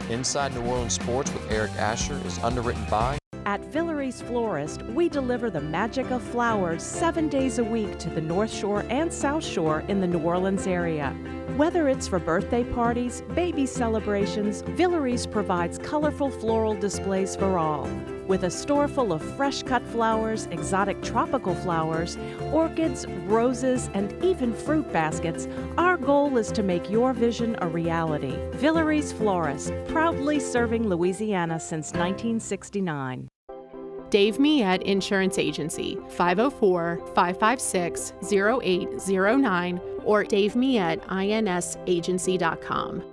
Inside New Orleans Sports with Eric Asher is underwritten by... At Villere's Florist, we deliver the magic of flowers 7 days a week to the North Shore and South Shore in the New Orleans area. Whether it's for birthday parties, baby celebrations, Villere's provides colorful floral displays for all. With a store full of fresh-cut flowers, exotic tropical flowers, orchids, roses, and even fruit baskets, our goal is to make your vision a reality. Villere's Florist, proudly serving Louisiana since 1969. Dave Miette Insurance Agency, 504-556-0809 or davemietteINSagency.com.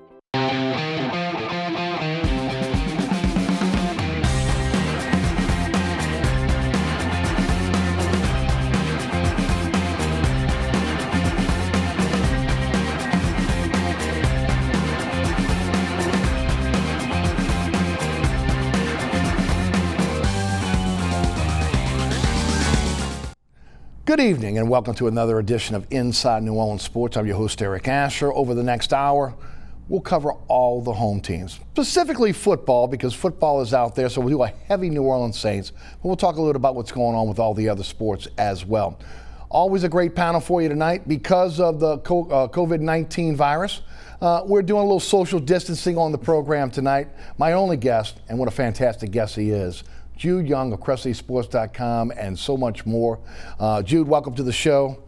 Good evening and welcome to another edition of Inside New Orleans Sports. I'm your host, Eric Asher. Over the next hour, we'll cover all the home teams, specifically football, because football is out there, so we'll do a heavy New Orleans Saints, but we'll talk a little about what's going on with all the other sports as well. Always a great panel for you tonight. Because of the COVID-19 virus, we're doing a little social distancing on the program tonight. My only guest, and what a fantastic guest he is, Jude Young of CrescentCitySports.com and so much more. Jude, welcome to the show.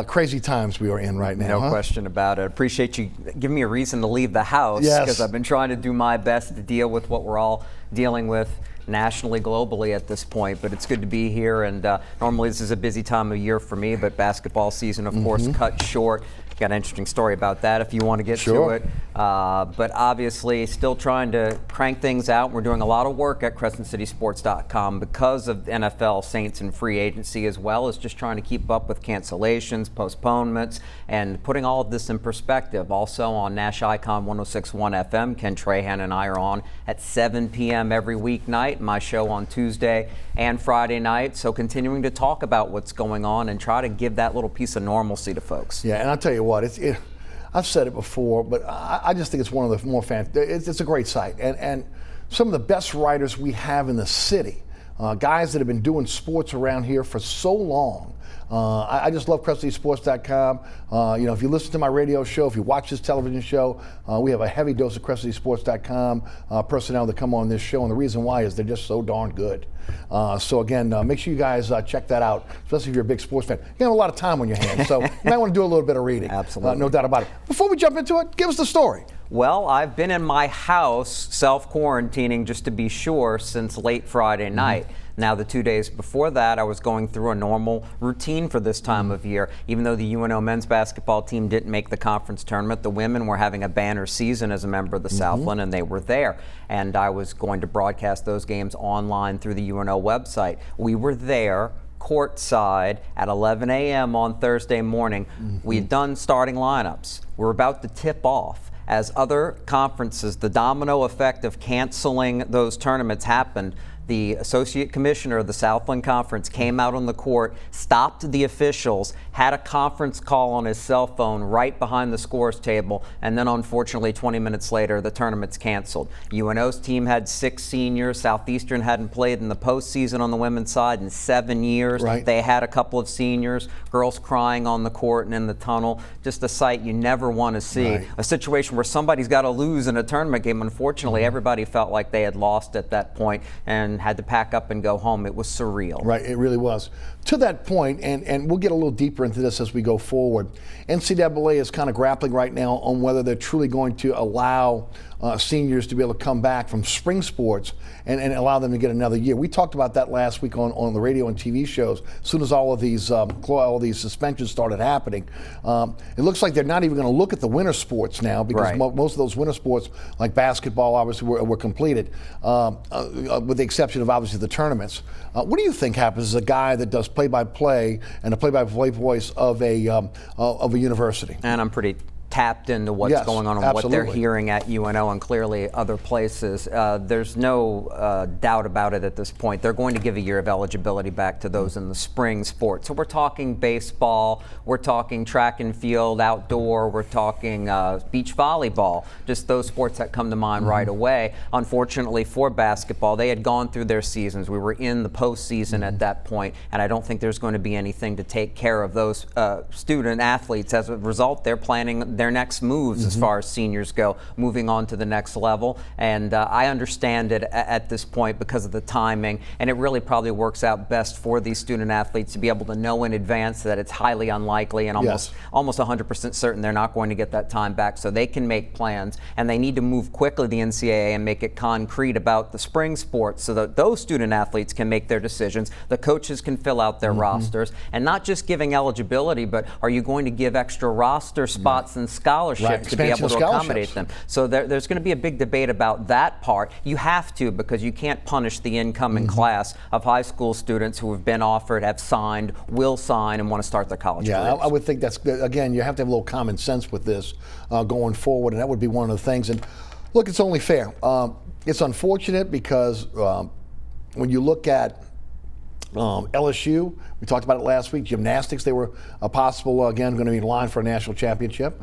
Crazy times we are in right now. No question about it. Appreciate you giving me a reason to leave the house, because I've been trying to do my best to deal with what we're all dealing with nationally, globally at this point, but it's good to be here. And normally this is a busy time of year for me, but basketball season, of course, cut short. Got an interesting story about that if you want to get to it. But obviously still trying to crank things out. We're doing a lot of work at CrescentCitySports.com because of NFL, Saints, and free agency, as well as just trying to keep up with cancellations, postponements, and putting all of this in perspective. Also on Nash Icon 106.1 FM, Ken Trahan and I are on at 7 p.m. every weeknight. My show on Tuesday and Friday night. So continuing to talk about what's going on and try to give that little piece of normalcy to folks. Yeah, and I'll tell you what, I've said it before, but I just think it's one of the more it's a great site. And some of the best writers we have in the city, guys that have been doing sports around here for so long. I just love CrescentCitySports.com. If you listen to my radio show, if you watch this television show, we have a heavy dose of CrescentCitySports.com personnel that come on this show, and the reason why is they're just so darn good. So again, make sure you guys check that out, especially if you're a big sports fan. You have a lot of time on your hands, so you might want to do a little bit of reading. Absolutely. No doubt about it. Before we jump into it, give us the story. Well, I've been in my house self-quarantining, just to be sure, since late Friday night. Now, the 2 days before that, I was going through a normal routine for this time of year. Even though the UNO men's basketball team didn't make the conference tournament, the women were having a banner season as a member of the Southland, and they were there. And I was going to broadcast those games online through the UNO website. We were there courtside at 11 a.m. on Thursday morning. We had done starting lineups. We're about to tip off. As other conferences, the domino effect of canceling those tournaments happened. The associate commissioner of the Southland Conference came out on the court, stopped the officials, had a conference call on his cell phone right behind the scores table, and then unfortunately 20 minutes later the tournament's canceled. UNO's team had 6 seniors. Southeastern hadn't played in the postseason on the women's side in 7 years. Right. They had a couple of seniors, girls crying on the court and in the tunnel. Just a sight you never want to see. Right. A situation where somebody's got to lose in a tournament game. Unfortunately, everybody felt like they had lost at that point and had to pack up and go home. It was surreal. Right, it really was. To that point, and we'll get a little deeper into this as we go forward, NCAA is kind of grappling right now on whether they're truly going to allow seniors to be able to come back from spring sports and allow them to get another year. We talked about that last week on the radio and TV shows. As soon as all of these suspensions started happening, it looks like they're not even going to look at the winter sports now, because most of those winter sports, like basketball, obviously were completed, with the exception of obviously the tournaments. What do you think happens as a guy that does play-by-play and a play-by-play voice of a university? And I'm pretty tapped into what's Yes, going on and what they're absolutely. hearing at UNO and clearly other places. There's no doubt about it at this point. They're going to give a year of eligibility back to those in the spring sports. So we're talking baseball, we're talking track and field, outdoor, we're talking beach volleyball, just those sports that come to mind right away. Unfortunately for basketball, they had gone through their seasons. We were in the postseason at that point, and I don't think there's going to be anything to take care of those student athletes. As a result, they're planning their next moves as far as seniors go, moving on to the next level. And I understand it at this point because of the timing, and it really probably works out best for these student athletes to be able to know in advance that it's highly unlikely and almost 100% certain they're not going to get that time back, so they can make plans. And they need to move quickly, the NCAA, and make it concrete about the spring sports so that those student athletes can make their decisions, the coaches can fill out their rosters, and not just giving eligibility, but are you going to give extra roster spots and scholarships to be able to accommodate them? So there's going to be a big debate about that part. You have to, because you can't punish the incoming class of high school students who have been offered, have signed, will sign, and want to start their college careers. I would think that's, again, you have to have a little common sense with this going forward, and that would be one of the things. And look, it's only fair. It's unfortunate because when you look at LSU, we talked about it last week, gymnastics, they were possible, again, going to be in line for a national championship.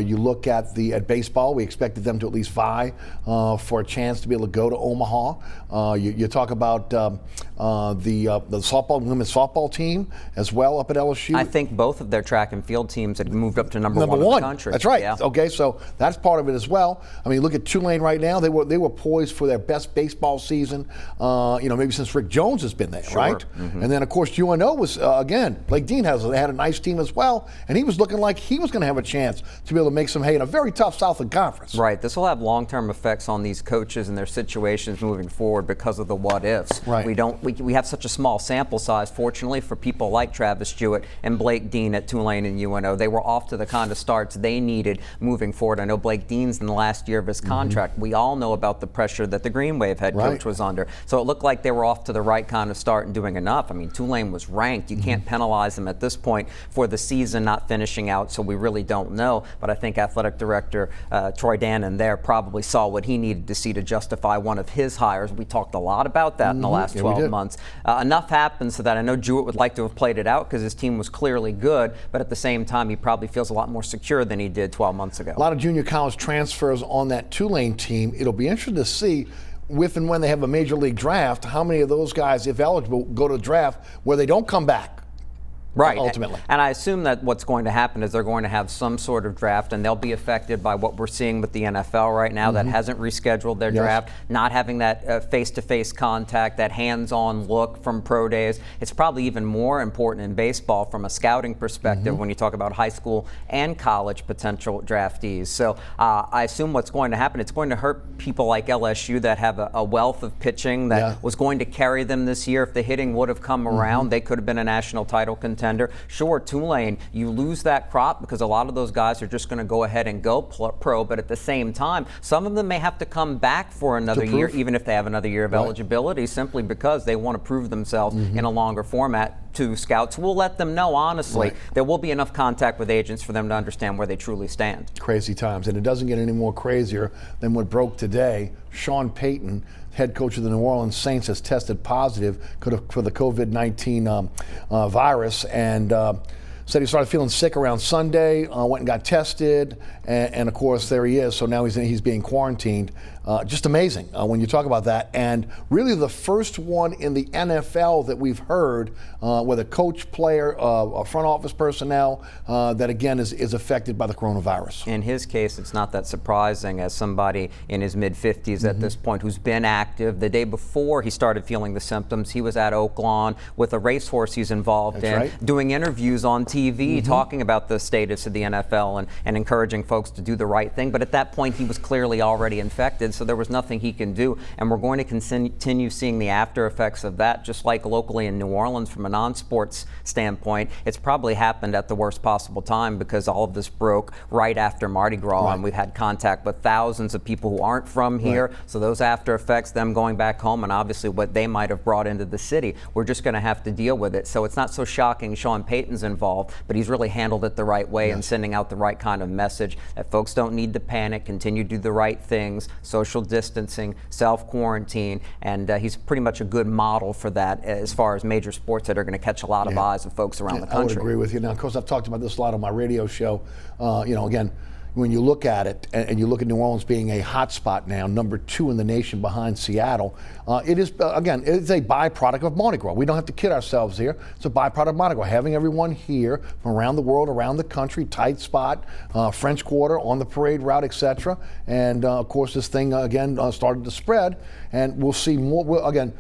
You look at baseball, we expected them to at least vie for a chance to be able to go to Omaha. You talk about the softball, women's softball team as well up at LSU. I think both of their track and field teams had moved up to number one in the country. That's right. Yeah. Okay, so that's part of it as well. I mean, look at Tulane right now. They were poised for their best baseball season, maybe since Rick Jones has been there, right? And then, of course, UNO was, again, Blake Dean had a nice team as well, and he was looking like he was going to have a chance to be able to make some hay in a very tough Southland Conference. Right. This will have long-term effects on these coaches and their situations moving forward because of the what-ifs. Right. We have such a small sample size, fortunately, for people like Travis Jewett and Blake Dean at Tulane and UNO. They were off to the kind of starts they needed moving forward. I know Blake Dean's in the last year of his contract. We all know about the pressure that the Green Wave head coach was under. So it looked like they were off to the right kind of start and doing enough. I mean, Tulane was ranked. You can't penalize them at this point for the season not finishing out, so we really don't know. But I think athletic director Troy Dannon there probably saw what he needed to see to justify one of his hires. We talked a lot about that in the last 12 months. Enough happened so that I know Jewett would like to have played it out because his team was clearly good, but at the same time, he probably feels a lot more secure than he did 12 months ago. A lot of junior college transfers on that Tulane team. It'll be interesting to see if and when they have a major league draft, how many of those guys, if eligible, go to the draft where they don't come back. Right. Ultimately. And I assume that what's going to happen is they're going to have some sort of draft, and they'll be affected by what we're seeing with the NFL right now that hasn't rescheduled their draft, not having that face-to-face contact, that hands-on look from pro days. It's probably even more important in baseball from a scouting perspective when you talk about high school and college potential draftees. So I assume what's going to happen, it's going to hurt people like LSU that have a wealth of pitching that was going to carry them this year. If the hitting would have come around, they could have been a national title contender. Sure, Tulane, you lose that crop because a lot of those guys are just going to go ahead and go pro, but at the same time, some of them may have to come back for another year, even if they have another year of eligibility, simply because they want to prove themselves in a longer format to scouts. We'll let them know, honestly, there will be enough contact with agents for them to understand where they truly stand. Crazy times, and it doesn't get any more crazier than what broke today. Sean Payton, head coach of the New Orleans Saints, has tested positive for the COVID-19 virus, and said he started feeling sick around Sunday, went and got tested, and of course there he is. So now he's being quarantined. Just amazing when you talk about that, and really the first one in the NFL that we've heard, whether coach, player, front office personnel, that again is affected by the coronavirus. In his case, it's not that surprising, as somebody in his mid-50s at this point who's been active. The day before he started feeling the symptoms, he was at Oaklawn with a racehorse he's involved in, doing interviews on TV, talking about the status of the NFL and encouraging folks to do the right thing. But at that point, he was clearly already infected. so there was nothing he can do. And we're going to continue seeing the after effects of that, just like locally in New Orleans from a non-sports standpoint. It's probably happened at the worst possible time because all of this broke right after Mardi Gras, and we've had contact with thousands of people who aren't from here. So those after effects, them going back home, and obviously what they might have brought into the city, we're just going to have to deal with it. So it's not so shocking Sean Payton's involved, but he's really handled it the right way and sending out the right kind of message that folks don't need to panic, continue to do the right things, social distancing, self-quarantine, and he's pretty much a good model for that as far as major sports that are going to catch a lot of eyes of folks around the country. I would agree with you. Now, of course, I've talked about this a lot on my radio show. Again, when you look at it and you look at New Orleans being a hot spot now, number 2 in the nation behind Seattle, it is, again, it's a byproduct of Mardi Gras. We don't have to kid ourselves here. It's a byproduct of Mardi Gras. Having everyone here from around the world, around the country, tight spot, French Quarter, on the parade route, etc. And, of course, this thing, again, started to spread. And we'll see more, again,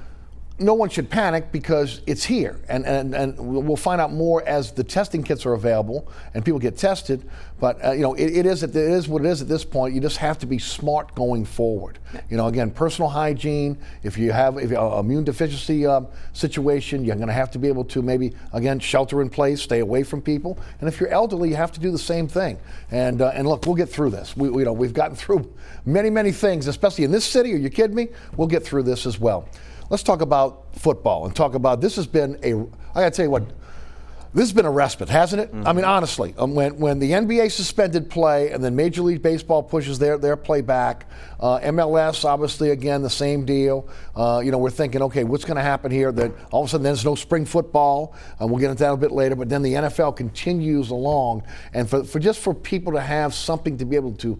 no one should panic because it's here, and we'll find out more as the testing kits are available and people get tested. But it is what it is at this point. You just have to be smart going forward. Again, personal hygiene. If you have an immune deficiency situation, you're going to have to be able to maybe again shelter in place, stay away from people. And if you're elderly, you have to do the same thing. And look, we'll get through this. We've gotten through many things, especially in this city. Are you kidding me? We'll get through this as well. Let's talk about football and talk about this has been I gotta tell you what, this has been a respite, hasn't it? I mean, honestly, when the NBA suspended play and then Major League Baseball pushes their play back, MLS, obviously, again, the same deal. We're thinking, okay, what's going to happen here? That all of a sudden there's no spring football, and we'll get into that a bit later, but then the NFL continues along. And for people to have something to be able to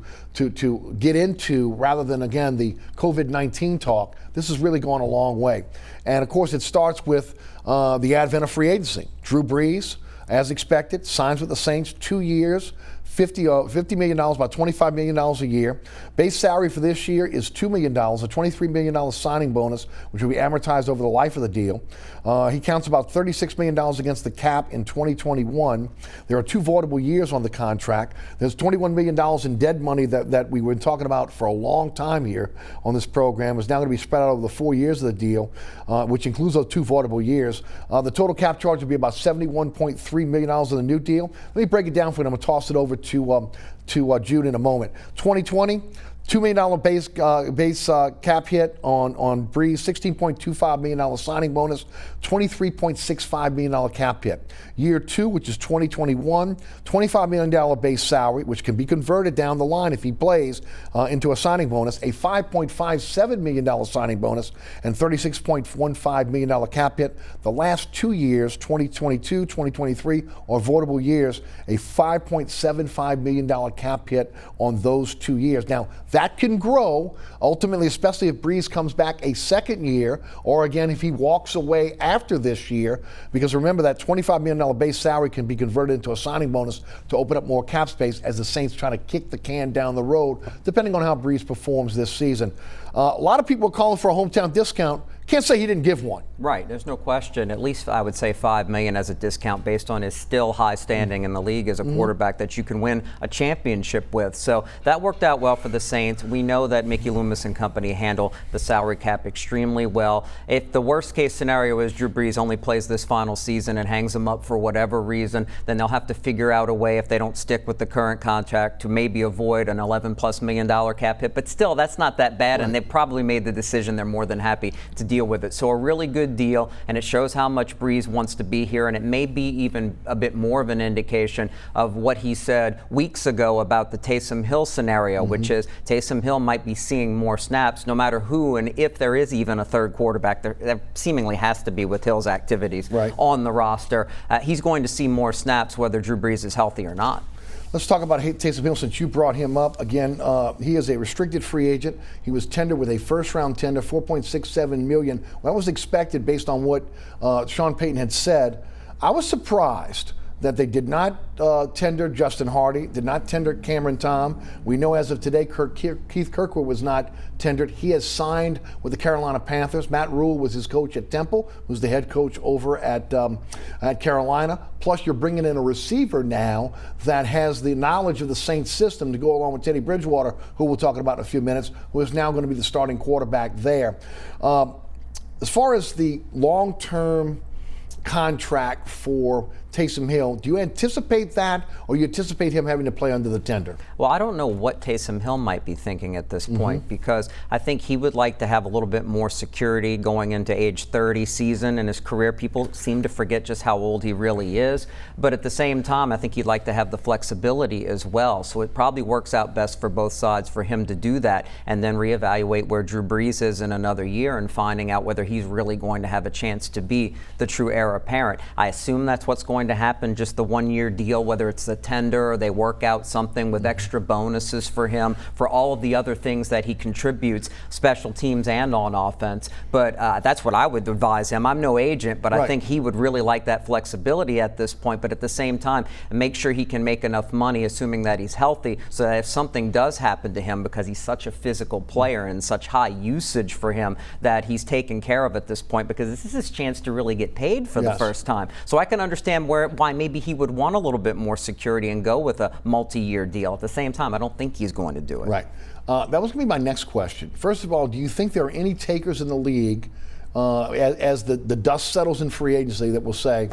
get into rather than, again, the COVID-19 talk, this has really gone a long way. And, of course, it starts with the advent of free agency. Drew Brees, as expected, signs with the Saints, 2 years, $50 million, about $25 million a year. Base salary for this year is $2 million, a $23 million signing bonus, which will be amortized over the life of the deal. He counts about $36 million against the cap in 2021. There are 2 voidable years on the contract. There's $21 million in dead money that we were talking about for a long time here on this program. Is now going to be spread out over the 4 years of the deal, which includes those 2 voidable years. The total cap charge will be about $71.3 million in the new deal. Let me break it down for you. I'm going to toss it over to Jude in a moment. 2020, $2 million base cap hit on Brees, $16.25 million signing bonus, $23.65 million cap hit. Year 2, which is 2021, $25 million base salary, which can be converted down the line if he plays into a signing bonus, a $5.57 million signing bonus, and $36.15 million cap hit. The last 2 years, 2022, 2023, are voidable years, a $5.75 million cap hit on those 2 years. Now, that can grow, ultimately, especially if Brees comes back a second year, or again, if he walks away after this year, because remember that $25 million base salary can be converted into a signing bonus to open up more cap space as the Saints try to kick the can down the road, depending on how Brees performs this season. A lot of people are calling for a hometown discount. Can't say he didn't give one. Right, there's no question. At least I would say $5 million as a discount based on his still high standing in the league as a quarterback that you can win a championship with. So that worked out well for the Saints. We know that Mickey Loomis and company handle the salary cap extremely well. If the worst case scenario is Drew Brees only plays this final season and hangs him up for whatever reason, then they'll have to figure out a way, if they don't stick with the current contract, to maybe avoid an $11+ million cap hit. But still, that's not that bad, and they probably made the decision. They're more than happy to deal with it. So a really good deal, and it shows how much Brees wants to be here, and it may be even a bit more of an indication of what he said weeks ago about the Taysom Hill scenario, which is Taysom Hill might be seeing more snaps no matter who, and if there is even a third quarterback, there seemingly has to be with Hill's activities on the roster. He's going to see more snaps whether Drew Brees is healthy or not. Let's talk about Taysom Hill since you brought him up. Again, he is a restricted free agent. He was tendered with a first-round tender, $4.67 million. Well, that was expected based on what Sean Payton had said. I was surprised that they did not tender Justin Hardy, did not tender Cameron Tom. We know as of today, Keith Kirkwood was not tendered. He has signed with the Carolina Panthers. Matt Rule was his coach at Temple, who's the head coach over at Carolina. Plus, you're bringing in a receiver now that has the knowledge of the Saints system to go along with Teddy Bridgewater, who we'll talk about in a few minutes, who is now going to be the starting quarterback there. As far as the long-term contract for Taysom Hill, do you anticipate that, or you anticipate him having to play under the tender? Well, I don't know what Taysom Hill might be thinking at this point, because I think he would like to have a little bit more security going into age 30 season in his career. People seem to forget just how old he really is, but at the same time, I think he'd like to have the flexibility as well. So it probably works out best for both sides for him to do that and then reevaluate where Drew Brees is in another year and finding out whether he's really going to have a chance to be the true heir apparent. I assume that's what's going to happen, just the 1-year deal, whether it's the tender or they work out something with extra bonuses for him for all of the other things that he contributes, special teams and on offense. But that's what I would advise him. I'm no agent, but I think he would really like that flexibility at this point, but at the same time, make sure he can make enough money, assuming that he's healthy, so that if something does happen to him, because he's such a physical player and such high usage for him, that he's taken care of at this point, because this is his chance to really get paid for the first time. So I can understand why maybe he would want a little bit more security and go with a multi-year deal. At the same time, I don't think he's going to do it. Right. That was going to be my next question. First of all, do you think there are any takers in the league as the dust settles in free agency that will say,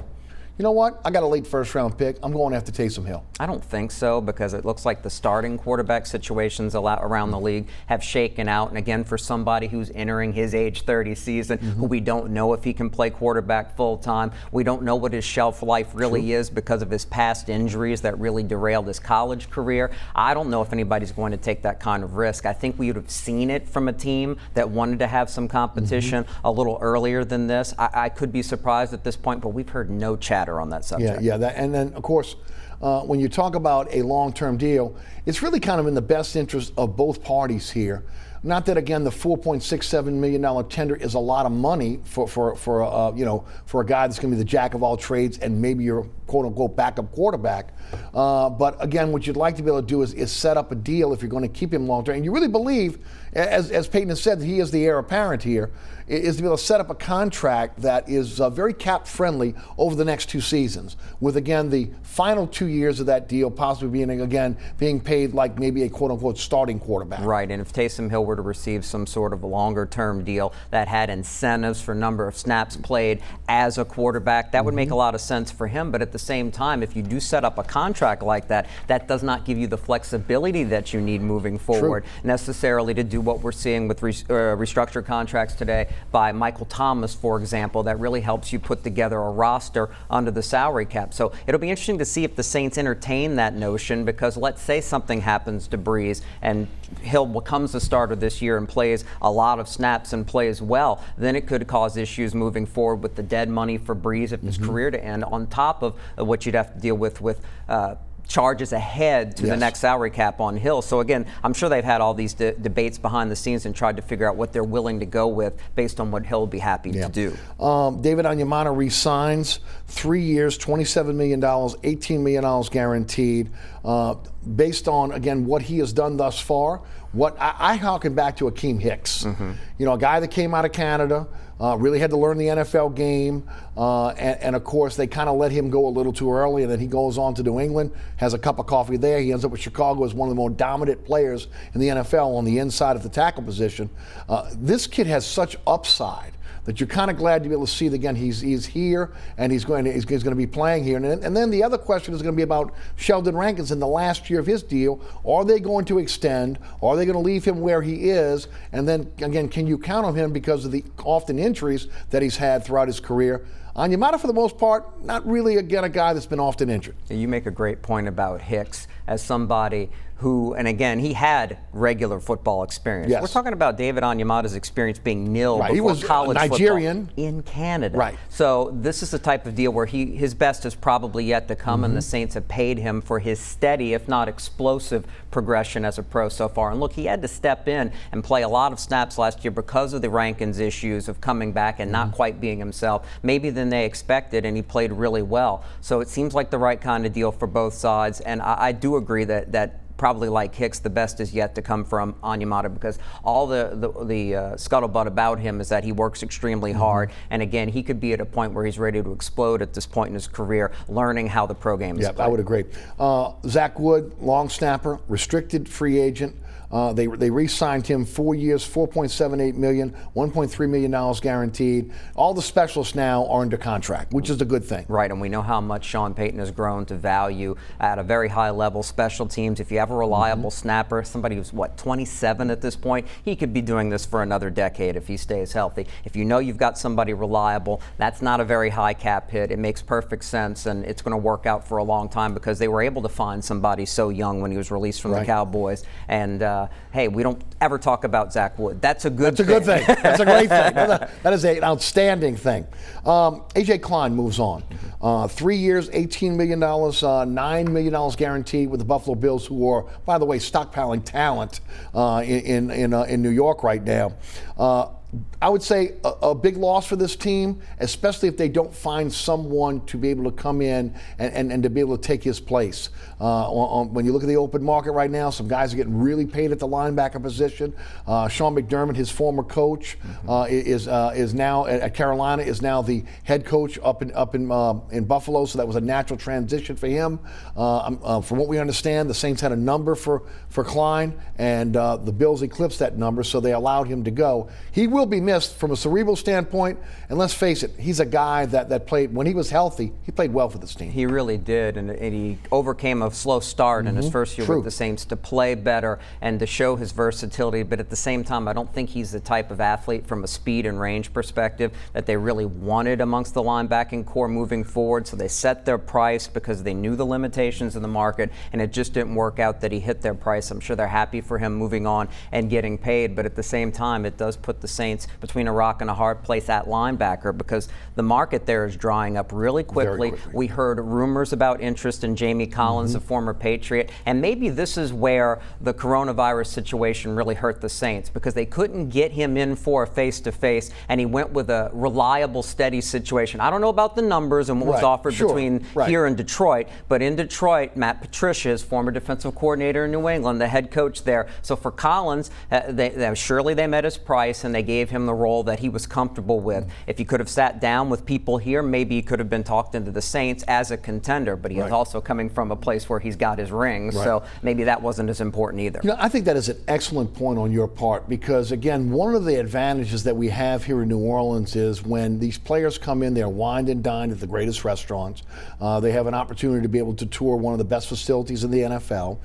you know what, I got a late first-round pick, I'm going after Taysom Hill? I don't think so, because it looks like the starting quarterback situations around the league have shaken out. And again, for somebody who's entering his age 30 season, who we don't know if he can play quarterback full-time, we don't know what his shelf life really is because of his past injuries that really derailed his college career. I don't know if anybody's going to take that kind of risk. I think we would have seen it from a team that wanted to have some competition a little earlier than this. I could be surprised at this point, but we've heard no chatter on that subject. And then, of course, when you talk about a long-term deal, it's really kind of in the best interest of both parties here. Not that, again, the $4.67 million tender is a lot of money for a guy that's going to be the jack of all trades and maybe your quote-unquote backup quarterback. But again, what you'd like to be able to do is set up a deal if you're going to keep him long-term. And you really believe, as Peyton has said, that he is the heir apparent here, is to be able to set up a contract that is very cap-friendly over the next 2 seasons, with, again, the final 2 years of that deal possibly being paid like maybe a quote-unquote starting quarterback. Right, and if Taysom Hill were to receive some sort of a longer-term deal that had incentives for number of snaps played as a quarterback, that would make a lot of sense for him. But at the same time, if you do set up a contract like that, that does not give you the flexibility that you need moving forward necessarily to do what we're seeing with restructured contracts today by Michael Thomas, for example, that really helps you put together a roster under the salary cap. So it'll be interesting to see if the Saints entertain that notion, because let's say something happens to Brees and Hill becomes the starter this year and plays a lot of snaps and plays well, then it could cause issues moving forward with the dead money for Brees if his career to end, on top of what you'd have to deal with charges ahead to the next salary cap on Hill. So again, I'm sure they've had all these debates behind the scenes and tried to figure out what they're willing to go with based on what Hill would be happy to do. David Onyemata re-signs 3 years, $27 million, $18 million guaranteed, based on, again, what he has done thus far. What I harken back to Akeem Hicks, a guy that came out of Canada, really had to learn the NFL game, and of course they kind of let him go a little too early, and then he goes on to New England, has a cup of coffee there. He ends up with Chicago as one of the more dominant players in the NFL on the inside of the tackle position. This kid has such upside that you're kind of glad to be able to see that, again, he's here and he's going to be playing here. And then the other question is going to be about Sheldon Rankins in the last year of his deal. Are they going to extend? Are they going to leave him where he is? And then, again, can you count on him because of the often injuries that he's had throughout his career? Onyemata, for the most part, not really, again, a guy that's been often injured. You make a great point about Hicks as somebody who, and again, he had regular football experience. Yes. We're talking about David Onyemata's experience being nil before He was college Nigerian football in Canada. Right. So this is the type of deal where his best is probably yet to come, and the Saints have paid him for his steady, if not explosive, progression as a pro so far. And look, he had to step in and play a lot of snaps last year because of the Rankins issues of coming back and not quite being himself, maybe than they expected, and he played really well. So it seems like the right kind of deal for both sides, and I do agree that probably like Hicks, the best is yet to come from Onyemata, because all the scuttlebutt about him is that he works extremely hard, and again, he could be at a point where he's ready to explode at this point in his career, learning how the pro game is played. I would agree. Zach Wood, long snapper, restricted free agent. They re-signed him 4 years, $4.78 million, $1.3 million guaranteed. All the specialists now are under contract, which is a good thing. Right, and we know how much Sean Payton has grown to value at a very high level special teams. If you have a reliable snapper, somebody who's, 27 at this point, he could be doing this for another decade if he stays healthy. If you know you've got somebody reliable, that's not a very high cap hit. It makes perfect sense, and it's going to work out for a long time because they were able to find somebody so young when he was released from the Cowboys. And hey, we don't ever talk about Zach Wood. That's a good thing. That's a good thing. That's a great thing. That is an outstanding thing. A.J. Klein moves on. 3 years, $18 million, $9 million guaranteed with the Buffalo Bills, who are, by the way, stockpiling talent in New York right now. I would say a big loss for this team, especially if they don't find someone to be able to come in and to be able to take his place. When you look at the open market right now, some guys are getting really paid at the linebacker position. Sean McDermott, his former coach, is now at Carolina, is now the head coach up in Buffalo. So that was a natural transition for him. From what we understand, the Saints had a number for Klein, and the Bills eclipsed that number, so they allowed him to go. He will be missed from a cerebral standpoint, and let's face it, he's a guy that played, when he was healthy, he played well for this team. He really did, and he overcame a slow start in his first year with the Saints to play better and to show his versatility, but at the same time, I don't think he's the type of athlete from a speed and range perspective that they really wanted amongst the linebacking core moving forward, so they set their price because they knew the limitations of the market, and it just didn't work out that he hit their price. I'm sure they're happy for him moving on and getting paid, but at the same time, it does put the Saints between a rock and a hard place at linebacker because the market there is drying up really quickly. We heard rumors about interest in Jamie Collins, a former Patriot, and maybe this is where the coronavirus situation really hurt the Saints because they couldn't get him in for a face-to-face, and he went with a reliable, steady situation. I don't know about the numbers and what was offered between here and Detroit, but in Detroit, Matt Patricia, his former defensive coordinator in New England, the head coach there. So for Collins, surely they met his price and they gave him the role that he was comfortable with. If he could have sat down with people here, maybe he could have been talked into the Saints as a contender, but he is also coming from a place where he's got his rings, so maybe that wasn't as important either. You know, I think that is an excellent point on your part because, again, one of the advantages that we have here in New Orleans is when these players come in, they're wined and dined at the greatest restaurants. They have an opportunity to be able to tour one of the best facilities in the NFL.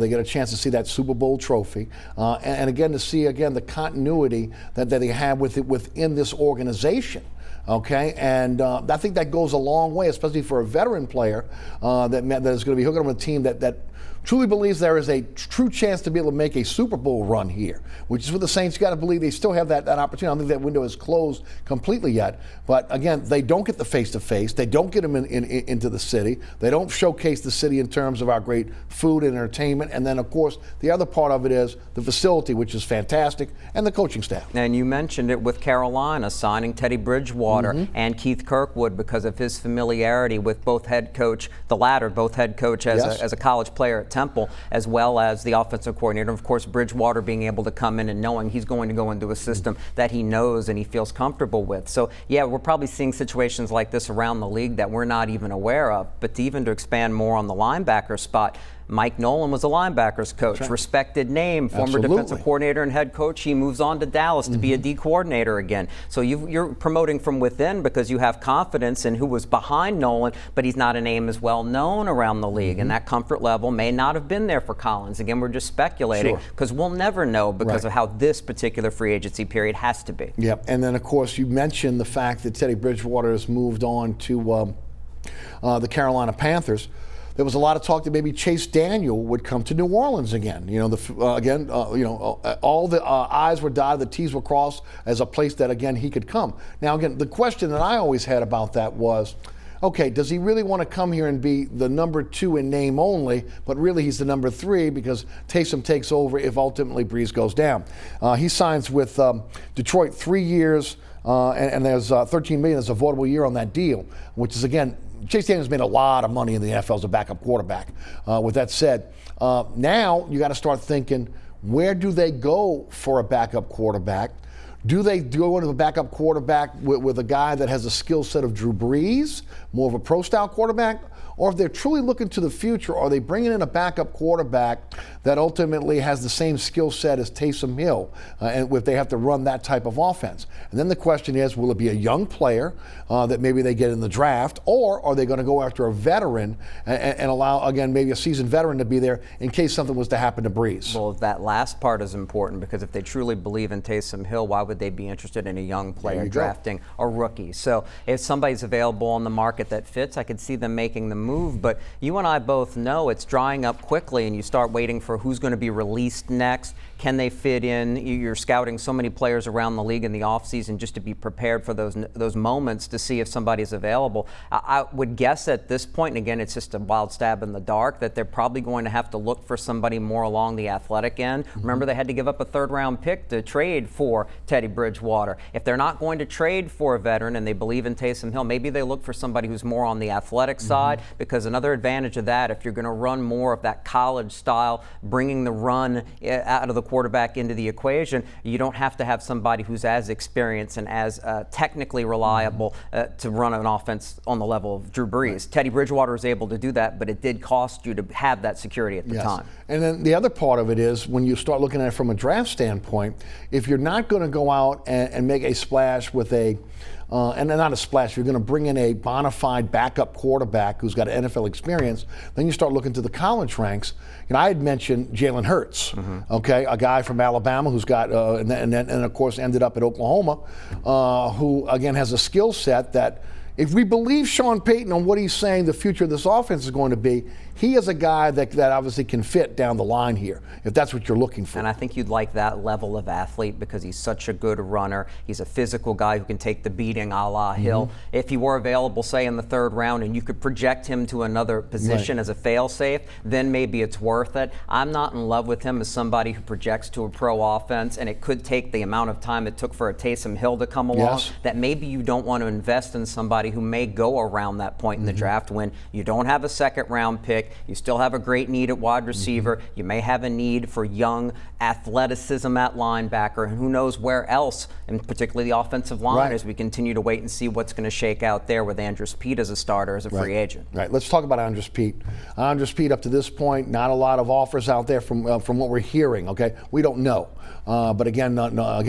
They get a chance to see that Super Bowl trophy, and again, to see, the continuity that they have within this organization. Okay, and I think that goes a long way, especially for a veteran player that is going to be hooking up with a team that truly believes there is a true chance to be able to make a Super Bowl run here, which is what the Saints got to believe they still have that opportunity. I don't think that window is closed completely yet. But again, they don't get the face-to-face. They don't get them into the city. They don't showcase the city in terms of our great food and entertainment. And then, of course, the other part of it is the facility, which is fantastic, and the coaching staff. And you mentioned it with Carolina signing Teddy Bridgewater and Keith Kirkwood because of his familiarity with both head coach, both head coach as a college player at Temple, as well as the offensive coordinator. Of course, Bridgewater being able to come in and knowing he's going to go into a system that he knows and he feels comfortable with. So, yeah, we're probably seeing situations like this around the league that we're not even aware of. But to expand more on the linebacker spot, Mike Nolan was a linebackers coach, respected name, former defensive coordinator and head coach. He moves on to Dallas to be a D coordinator again. So you're promoting from within because you have confidence in who was behind Nolan, but he's not a name as well known around the league. And that comfort level may not have been there for Collins. Again, we're just speculating because we'll never know because of how this particular free agency period has to be. Yep. And then, of course, you mentioned the fact that Teddy Bridgewater has moved on to the Carolina Panthers. there was a lot of talk that maybe Chase Daniel would come to New Orleans again. You know, all the I's were dotted, the T's were crossed as a place that, again, he could come. Now, again, the question that I always had about that was, okay, does he really want to come here and be the number 2 in name only, but really he's the number 3 because Taysom takes over if ultimately Breeze goes down. He signs with Detroit 3 years, and there's $13 million as a voidable year on that deal, which is, again, Chase Daniels made a lot of money in the NFL as a backup quarterback. With that said, now you got to start thinking, where do they go for a backup quarterback? Do they go into a backup quarterback with a guy that has a skill set of Drew Brees, more of a pro-style quarterback? Or if they're truly looking to the future, are they bringing in a backup quarterback that ultimately has the same skill set as Taysom Hill, and if they have to run that type of offense? And then the question is, will it be a young player that maybe they get in the draft, or are they going to go after a veteran and allow, again, maybe a seasoned veteran to be there in case something was to happen to Breeze? Well, that last part is important because if they truly believe in Taysom Hill, why would they be interested in a young player drafting a rookie? So if somebody's available on the market that fits, I could see them making the move. But you and I both know it's drying up quickly, and you start waiting for who's going to be released next. Can they fit in? You're scouting so many players around the league in the offseason just to be prepared for those moments to see if somebody's available. I would guess at this point, and again, it's just a wild stab in the dark, that they're probably going to have to look for somebody more along the athletic end. Mm-hmm. Remember, they had to give up a third-round pick to trade for Teddy Bridgewater. If they're not going to trade for a veteran and they believe in Taysom Hill, maybe they look for somebody who's more on the athletic side, because another advantage of that, if you're going to run more of that college style, bringing the run out of the quarterback into the equation, you don't have to have somebody who's as experienced and as technically reliable to run an offense on the level of Drew Brees. Right. Teddy Bridgewater was able to do that, but it did cost you to have that security at the time. And then the other part of it is when you start looking at it from a draft standpoint, if you're not going to go out and make a splash with and not a splash, you're going to bring in a bona fide backup quarterback who's got NFL experience, then you start looking to the college ranks. You know, I had mentioned Jalen Hurts, okay, a guy from Alabama who's got, and of course ended up at Oklahoma, who again has a skill set that, if we believe Sean Payton on what he's saying the future of this offense is going to be, he is a guy that obviously can fit down the line here, if that's what you're looking for. And I think you'd like that level of athlete because he's such a good runner. He's a physical guy who can take the beating a la Hill. If he were available, say, in the third round and you could project him to another position as a fail-safe, then maybe it's worth it. I'm not in love with him as somebody who projects to a pro offense, and it could take the amount of time it took for a Taysom Hill to come along, that maybe you don't want to invest in somebody who may go around that point in the draft when you don't have a second-round pick. You still have a great need at wide receiver. You may have a need for young athleticism at linebacker, and who knows where else, and particularly the offensive line, as we continue to wait and see what's going to shake out there with Andrus Peat as a starter, as a free agent. Right. Let's talk about Andrus Peat. Andrus Peat, up to this point, not a lot of offers out there from what we're hearing. Okay, we don't know. But again,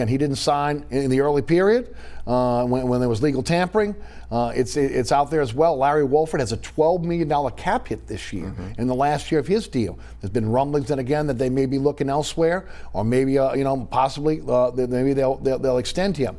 he didn't sign in the early period when there was legal tampering. It's out there as well. Larry Wolford has a $12 million cap hit this year in the last year of his deal. There's been rumblings that again that they may be looking elsewhere, or maybe possibly maybe they'll extend him.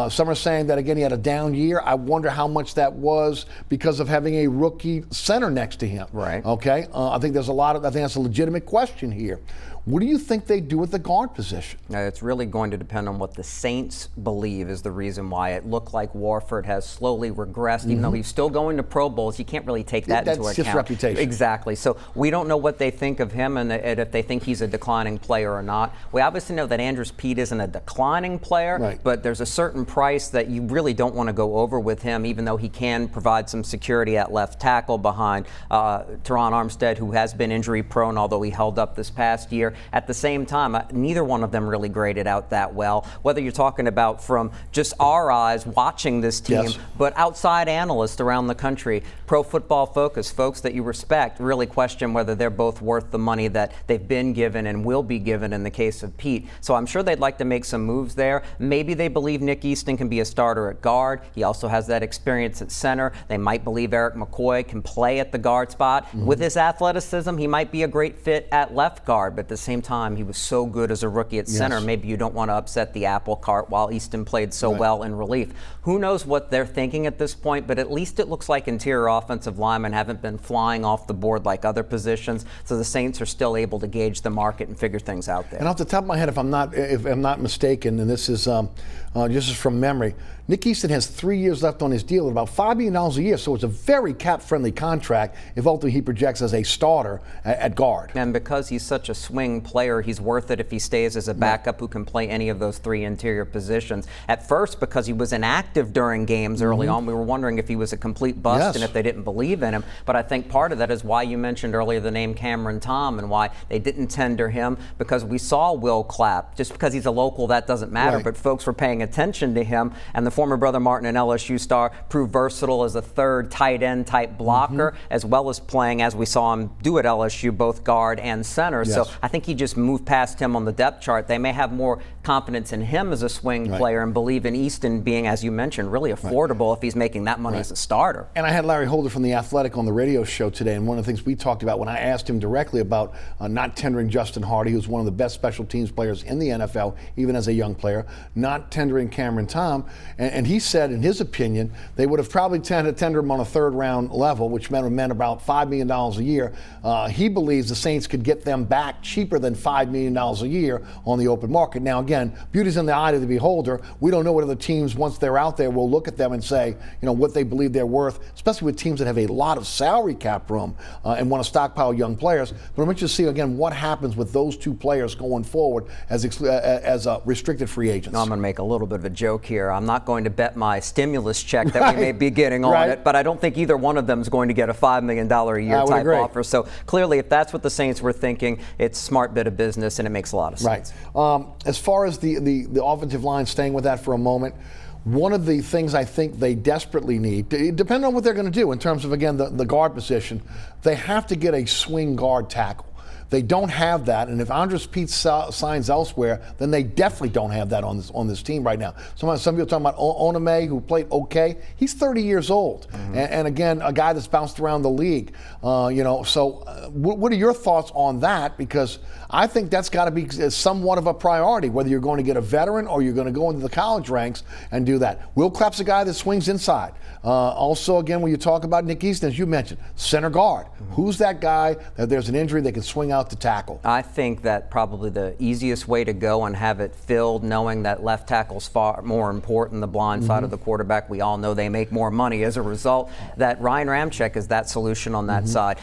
Some are saying that again he had a down year. I wonder how much that was because of having a rookie center next to him. Right. Okay. I think that's a legitimate question here. What do you think they do with the guard position? It's really going to depend on what the Saints believe is the reason why it looked like Warford has slowly regressed, even though he's still going to Pro Bowls. You can't really take that into account. That's just reputation. Exactly. So we don't know what they think of him and if they think he's a declining player or not. We obviously know that Andrus Peat isn't a declining player, but there's a certain price that you really don't want to go over with him, even though he can provide some security at left tackle behind Teron Armstead, who has been injury prone, although he held up this past year. At the same time, neither one of them really graded out that well, whether you're talking about from just our eyes watching this team, but outside analysts around the country, Pro Football Focus, folks that you respect, really question whether they're both worth the money that they've been given and will be given in the case of Peat. So I'm sure they'd like to make some moves there. Maybe they believe Nick Easton can be a starter at guard. He also has that experience at center. They might believe Eric McCoy can play at the guard spot. With his athleticism, he might be a great fit at left guard, but at the same time, he was so good as a rookie at center. Maybe you don't want to upset the apple cart while Easton played so well in relief. Who knows what they're thinking at this point, but at least it looks like interior offensive linemen haven't been flying off the board like other positions, so the Saints are still able to gauge the market and figure things out there. And off the top of my head, if I'm not mistaken, and this is just from memory, Nick Easton has 3 years left on his deal at about $5 million a year, so it's a very cap-friendly contract if ultimately he projects as a starter at guard. And because he's such a swing player, he's worth it if he stays as a backup who can play any of those three interior positions. At first, because he was inactive during games early on, we were wondering if he was a complete bust and if they didn't believe in him. But I think part of that is why you mentioned earlier the name Cameron Tom and why they didn't tender him, because we saw Will Clapp. Just because he's a local, that doesn't matter, but folks were paying attention to him, and the former Brother Martin and LSU star proved versatile as a third tight end type blocker, as well as playing, as we saw him do at LSU, both guard and center. So I think he just moved past him on the depth chart. They may have more confidence in him as a swing player and believe in Easton being, as you mentioned, really affordable if he's making that money as a starter. And I had Larry Holder from The Athletic on the radio show today, and one of the things we talked about when I asked him directly about not tendering Justin Hardy, who's one of the best special teams players in the NFL, even as a young player, not tendering Cameron Tom, and he said, in his opinion, they would have probably tended to tender him on a third-round level, which meant about $5 million a year. He believes the Saints could get them back cheaper than $5 million a year on the open market. Now, again, beauty's in the eye of the beholder. We don't know what other teams, once they're out there, will look at them and say, what they believe they're worth, especially with teams that have a lot of salary cap room and want to stockpile young players. But I'm interested to see, again, what happens with those two players going forward as restricted free agents. Now, I'm going to make a little bit of a joke here. I'm not going to bet my stimulus check that we may be getting on it, but I don't think either one of them is going to get a $5 million a year type offer. So clearly, if that's what the Saints were thinking, it's a smart bit of business and it makes a lot of sense. As far as the offensive line, staying with that for a moment, one of the things I think they desperately need, depending on what they're going to do in terms of, again, the guard position, they have to get a swing guard tackle. They don't have that, and if Andres Pete signs elsewhere, then they definitely don't have that on this team right now. Some people are talking about Onome, who played okay. He's 30 years old, and again, a guy that's bounced around the league. So what are your thoughts on that? Because I think that's got to be somewhat of a priority, whether you're going to get a veteran or you're going to go into the college ranks and do that. Will Clapp's a guy that swings inside. Also, again, when you talk about Nick Easton, as you mentioned, center guard. Who's that guy that there's an injury they can swing out to tackle? I think that probably the easiest way to go and have it filled, knowing that left tackle's far more important, the blind side of the quarterback. We all know they make more money as a result. That Ryan Ramczyk is that solution on that side,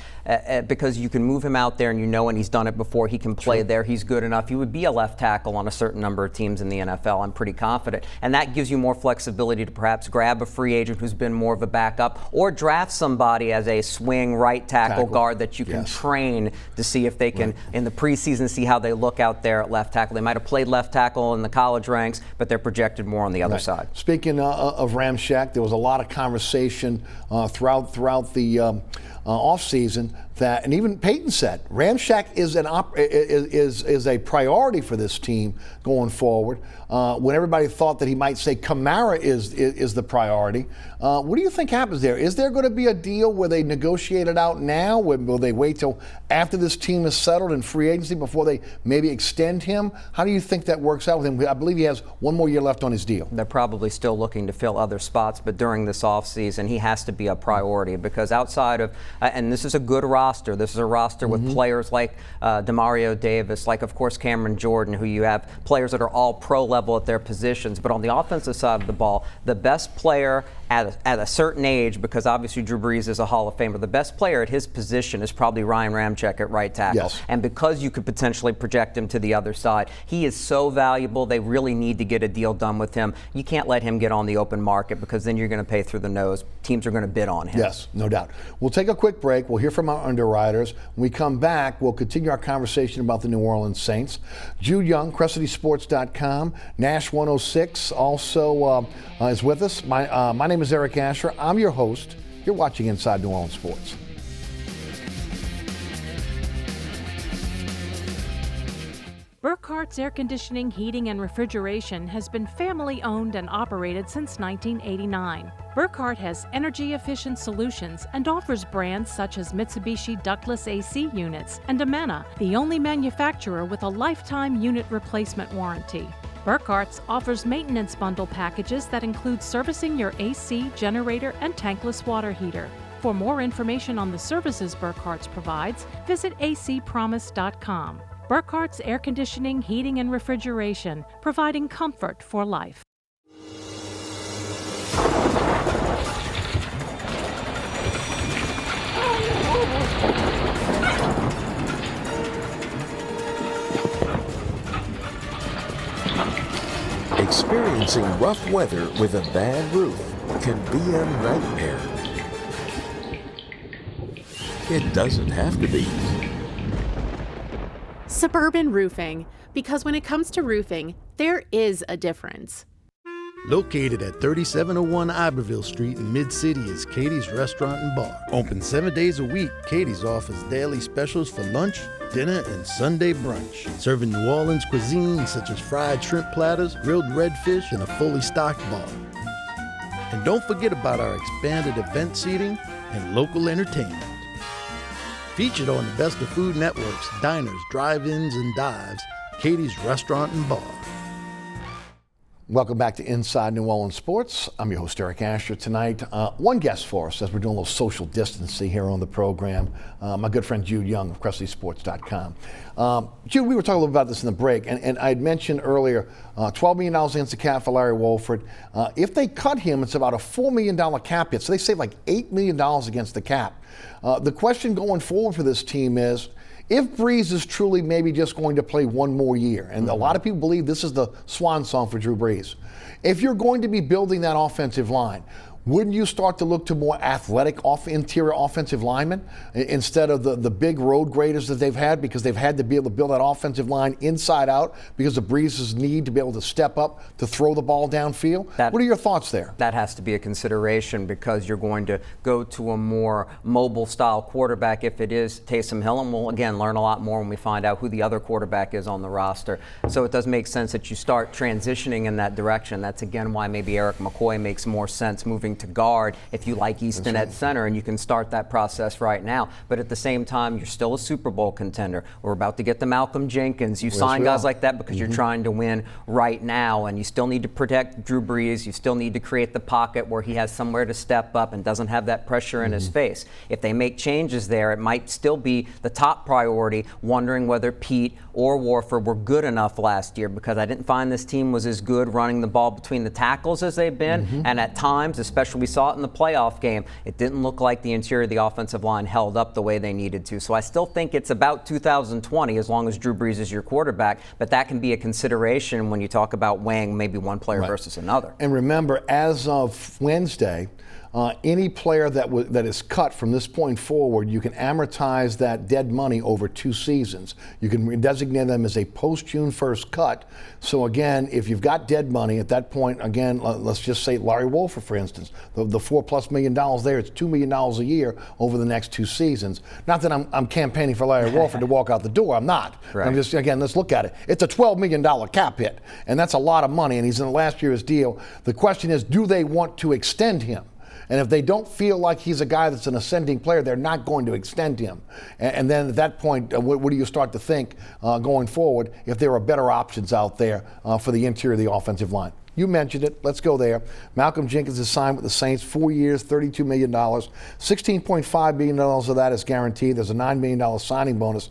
because you can move him out there and and he's done it before. He can play there. He's good enough. He would be a left tackle on a certain number of teams in the NFL. I'm pretty confident. And that gives you more flexibility to perhaps grab a free agent who's been more of a backup or draft somebody as a swing right tackle guard that you can train to see if they can, in the preseason, see how they look out there at left tackle. They might have played left tackle in the college ranks, but they're projected more on the other side. Speaking of Ramczyk, there was a lot of conversation throughout the offseason that, and even Peyton said, Ramczyk is a priority for this team going forward. When everybody thought that he might say Kamara is the priority, what do you think happens there? Is there going to be a deal where they negotiate it out now? Will they wait till after this team is settled in free agency before they maybe extend him? How do you think that works out with him? I believe he has one more year left on his deal. They're probably still looking to fill other spots, but during this offseason, he has to be a priority because outside of, and this is a good roster. This is a roster with players like Demario Davis, like, of course, Cameron Jordan, who you have players that are all pro level at their positions. But on the offensive side of the ball, the best player at a certain age, because obviously Drew Brees is a Hall of Famer, the best player at his position is probably Ryan Ramczyk at right tackle. Yes. And because you could potentially project him to the other side, he is so valuable. They really need to get a deal done with him. You can't let him get on the open market because then you're going to pay through the nose. Teams are going to bid on him. Yes, no doubt. We'll take a quick break. We'll hear from our underwriters. When we come back, we'll continue our conversation about the New Orleans Saints. Jude Young, CressidySports.com, Nash 106 also is with us. My name is Eric Asher. I'm your host. You're watching Inside New Orleans Sports. Burkhardt Burkhart's Air Conditioning, Heating, and Refrigeration has been family-owned and operated since 1989. Burkhart has energy-efficient solutions and offers brands such as Mitsubishi ductless AC units and Amana, the only manufacturer with a lifetime unit replacement warranty. Burkhart's offers maintenance bundle packages that include servicing your AC, generator, and tankless water heater. For more information on the services Burkhart's provides, visit acpromise.com. Burkhart's Air Conditioning, Heating, and Refrigeration, providing comfort for life. Experiencing rough weather with a bad roof can be a nightmare. It doesn't have to be. Suburban roofing, because when it comes to roofing, there is a difference. Located at 3701 Iberville Street in Mid-City is Katie's Restaurant and Bar. Open 7 days a week, Katie's offers daily specials for lunch, dinner, and Sunday brunch. Serving New Orleans cuisine such as fried shrimp platters, grilled redfish, and a fully stocked bar. And don't forget about our expanded event seating and local entertainment. Featured on the Best of Food Network's diners, drive-ins, and dives, Katie's Restaurant and Bar. Welcome back to Inside New Orleans Sports. I'm your host, Eric Asher. Tonight, one guest for us as we're doing a little social distancing here on the program, my good friend Jude Young of CressleySports.com. Jude, we were talking a little about this in the break, and I had mentioned earlier $12 million against the cap for Larry Wolford. If they cut him, it's about a $4 million cap hit, so they save like $8 million against the cap. The question going forward for this team is, if Brees is truly maybe just going to play one more year, and a lot of people believe this is the swan song for Drew Brees, if you're going to be building that offensive line, wouldn't you start to look to more athletic interior offensive linemen instead of the big road graders that they've had, because they've had to be able to build that offensive line inside out because of Brees' need to be able to step up to throw the ball downfield? What are your thoughts there? That has to be a consideration, because you're going to go to a more mobile style quarterback if it is Taysom Hill, and we'll again learn a lot more when we find out who the other quarterback is on the roster. So it does make sense that you start transitioning in that direction. That's again why maybe Eric McCoy makes more sense moving to guard if you like Easton at center, and you can start that process right now. But at the same time, you're still a Super Bowl contender. We're about to get the Malcolm Jenkins. You sign guys like that because you're trying to win right now, and you still need to protect Drew Brees. You still need to create the pocket where he has somewhere to step up and doesn't have that pressure in his face. If they make changes there, it might still be the top priority, wondering whether Pete or Warford were good enough last year, because I didn't find this team was as good running the ball between the tackles as they've been, and at times, especially we saw it in the playoff game, it didn't look like the interior of the offensive line held up the way they needed to. So I still think it's about 2020 as long as Drew Brees is your quarterback, but that can be a consideration when you talk about weighing maybe one player versus another. And remember, as of Wednesday, any player that is cut from this point forward, you can amortize that dead money over 2 seasons. You can designate them as a post-June 1st cut. So again, if you've got dead money at that point, again, let's just say Larry Wolford, for instance, the $4+ million there, it's $2 million a year over the next 2 seasons. Not that I'm campaigning for Larry Wolford to walk out the door. I'm not. Right. I'm just, again, let's look at it. It's a $12 million cap hit, and that's a lot of money, and he's in the last year of his deal. The question is, do they want to extend him? And if they don't feel like he's a guy that's an ascending player, they're not going to extend him. And then at that point, what do you start to think going forward if there are better options out there for the interior of the offensive line? You mentioned it. Let's go there. Malcolm Jenkins is signed with the Saints, 4 years, $32 million. $16.5 million of that is guaranteed. There's a $9 million signing bonus.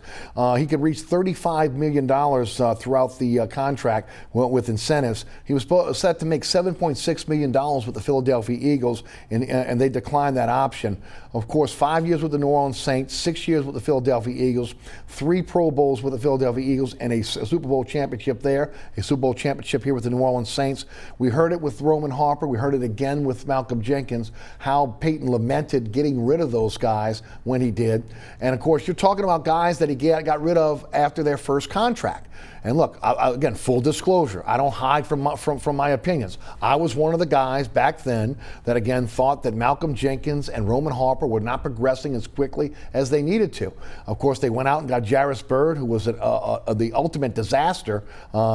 He could reach $35 million throughout the contract with incentives. He was set to make $7.6 million with the Philadelphia Eagles, and they declined that option. Of course, 5 years with the New Orleans Saints, 6 years with the Philadelphia Eagles, 3 Pro Bowls with the Philadelphia Eagles, and a Super Bowl championship there, a Super Bowl championship here with the New Orleans Saints. We heard it with Roman Harper. We heard it again with Malcolm Jenkins, how Peyton lamented getting rid of those guys when he did. And of course, you're talking about guys that he got rid of after their first contract. And look, again, full disclosure, I don't hide from my opinions. I was one of the guys back then that, again, thought that Malcolm Jenkins and Roman Harper were not progressing as quickly as they needed to. Of course, they went out and got Jarvis Byrd, who was the ultimate disaster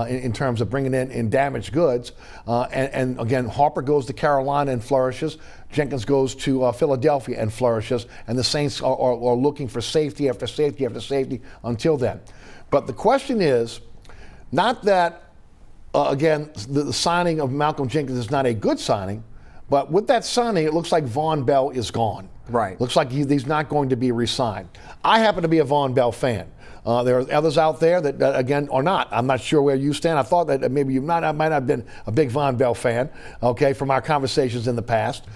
in terms of bringing in damaged goods. And again, Harper goes to Carolina and flourishes. Jenkins goes to Philadelphia and flourishes. And the Saints are looking for safety after safety after safety until then. But the question is, not that, again, the signing of Malcolm Jenkins is not a good signing, but with that signing, it looks like Vonn Bell is gone. Right. Looks like he's not going to be re-signed. I happen to be a Vonn Bell fan. There are others out there that again, are not. I'm not sure where you stand. I thought that maybe I might not have been a big Vonn Bell fan, okay, from our conversations in the past.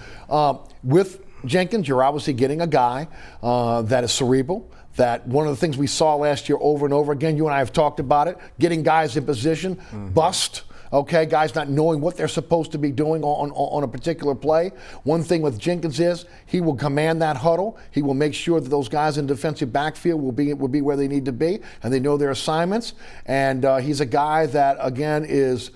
With Jenkins, you're obviously getting a guy that is cerebral. That one of the things we saw last year over and over again, you and I have talked about it, getting guys in position, bust, okay, guys not knowing what they're supposed to be doing on a particular play. One thing with Jenkins is he will command that huddle. He will make sure that those guys in defensive backfield will be where they need to be, and they know their assignments. And he's a guy that, again, is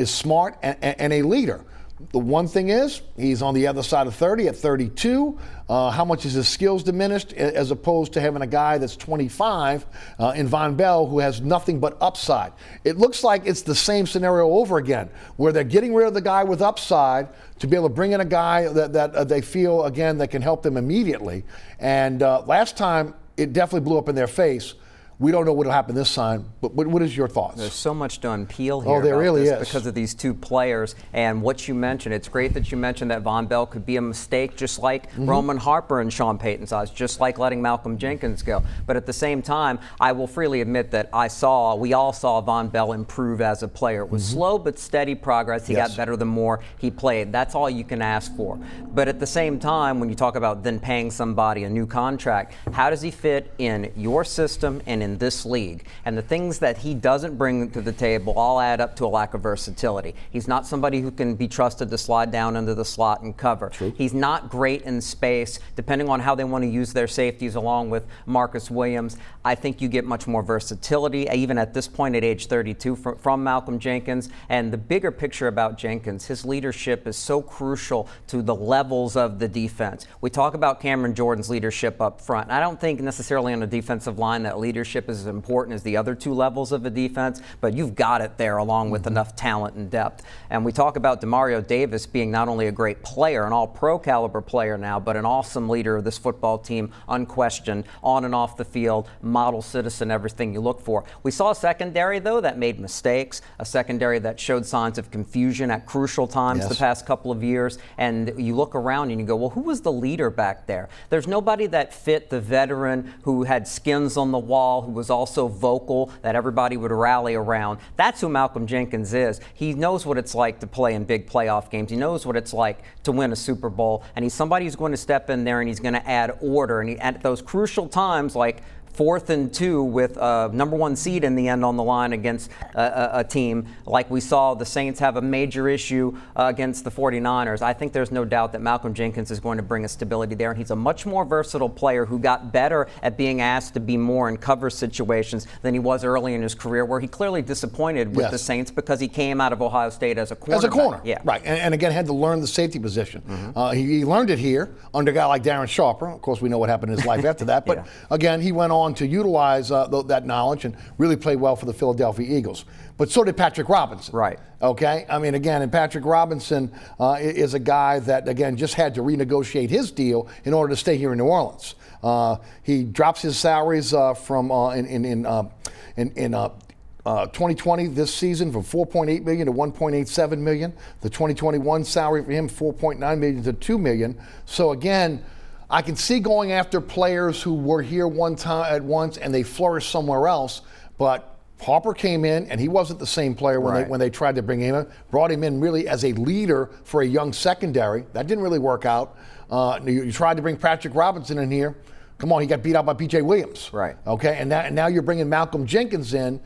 smart and a leader. The one thing is, he's on the other side of 30 at 32. How much is his skills diminished as opposed to having a guy that's 25 in Vonn Bell who has nothing but upside? It looks like it's the same scenario over again, where they're getting rid of the guy with upside to be able to bring in a guy that they feel, again, that can help them immediately. And last time, it definitely blew up in their face. We don't know what will happen this time, but what is your thoughts? There's so much to unpeel here. Oh, there really is. Because of these two players and what you mentioned. It's great that you mentioned that Vonn Bell could be a mistake, just like Roman Harper and Sean Payton's eyes, just like letting Malcolm Jenkins go. But at the same time, I will freely admit that we all saw Vonn Bell improve as a player. It was slow but steady progress. He got better the more he played. That's all you can ask for. But at the same time, when you talk about then paying somebody a new contract, how does he fit in your system and in this league? And the things that he doesn't bring to the table all add up to a lack of versatility. He's not somebody who can be trusted to slide down into the slot and cover. True. He's not great in space, depending on how they want to use their safeties along with Marcus Williams. I think you get much more versatility, even at this point at age 32, from Malcolm Jenkins. And the bigger picture about Jenkins, his leadership is so crucial to the levels of the defense. We talk about Cameron Jordan's leadership up front. I don't think necessarily on the defensive line that leadership is as important as the other two levels of a defense, but you've got it there along with enough talent and depth. And we talk about Demario Davis being not only a great player, an all-pro caliber player now, but an awesome leader of this football team, unquestioned, on and off the field, model citizen, everything you look for. We saw a secondary, though, that made mistakes, a secondary that showed signs of confusion at crucial times the past couple of years. And you look around and you go, well, who was the leader back there? There's nobody that fit the veteran who had skins on the wall, who was also vocal, that everybody would rally around. That's who Malcolm Jenkins is. He knows what it's like to play in big playoff games. He knows what it's like to win a Super Bowl. And he's somebody who's going to step in there and he's going to add order. And at those crucial times, like 4th and 2 with a number 1 seed in the end on the line against a team like we saw the Saints have a major issue against the 49ers. I think there's no doubt that Malcolm Jenkins is going to bring a stability there, and he's a much more versatile player who got better at being asked to be more in cover situations than he was early in his career, where he clearly disappointed with the Saints because he came out of Ohio State as a cornerback. As a corner, yeah. Right, and again had to learn the safety position. He learned it here under a guy like Darren Sharper. Of course, we know what happened in his life after that, but again, he went on to utilize that knowledge and really play well for the Philadelphia Eagles. But so did Patrick Robinson. Right. Okay? I mean, again, and Patrick Robinson is a guy that, again, just had to renegotiate his deal in order to stay here in New Orleans. He drops his salaries from in 2020 this season from $4.8 million to $1.87 million. The 2021 salary for him, $4.9 million to $2 million. So again, I can see going after players who were here one time at once and they flourished somewhere else, but Harper came in and he wasn't the same player when they tried to bring him in. Brought him in really as a leader for a young secondary. That didn't really work out. You tried to bring Patrick Robinson in here. Come on, he got beat out by P.J. Williams. Right. Okay, and now you're bringing Malcolm Jenkins in,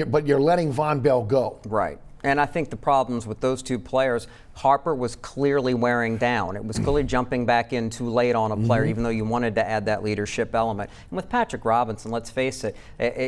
but you're letting Vonn Bell go. Right. And I think the problems with those two players, Harper was clearly wearing down. It was clearly jumping back in too late on a player, even though you wanted to add that leadership element. And with Patrick Robinson, let's face it,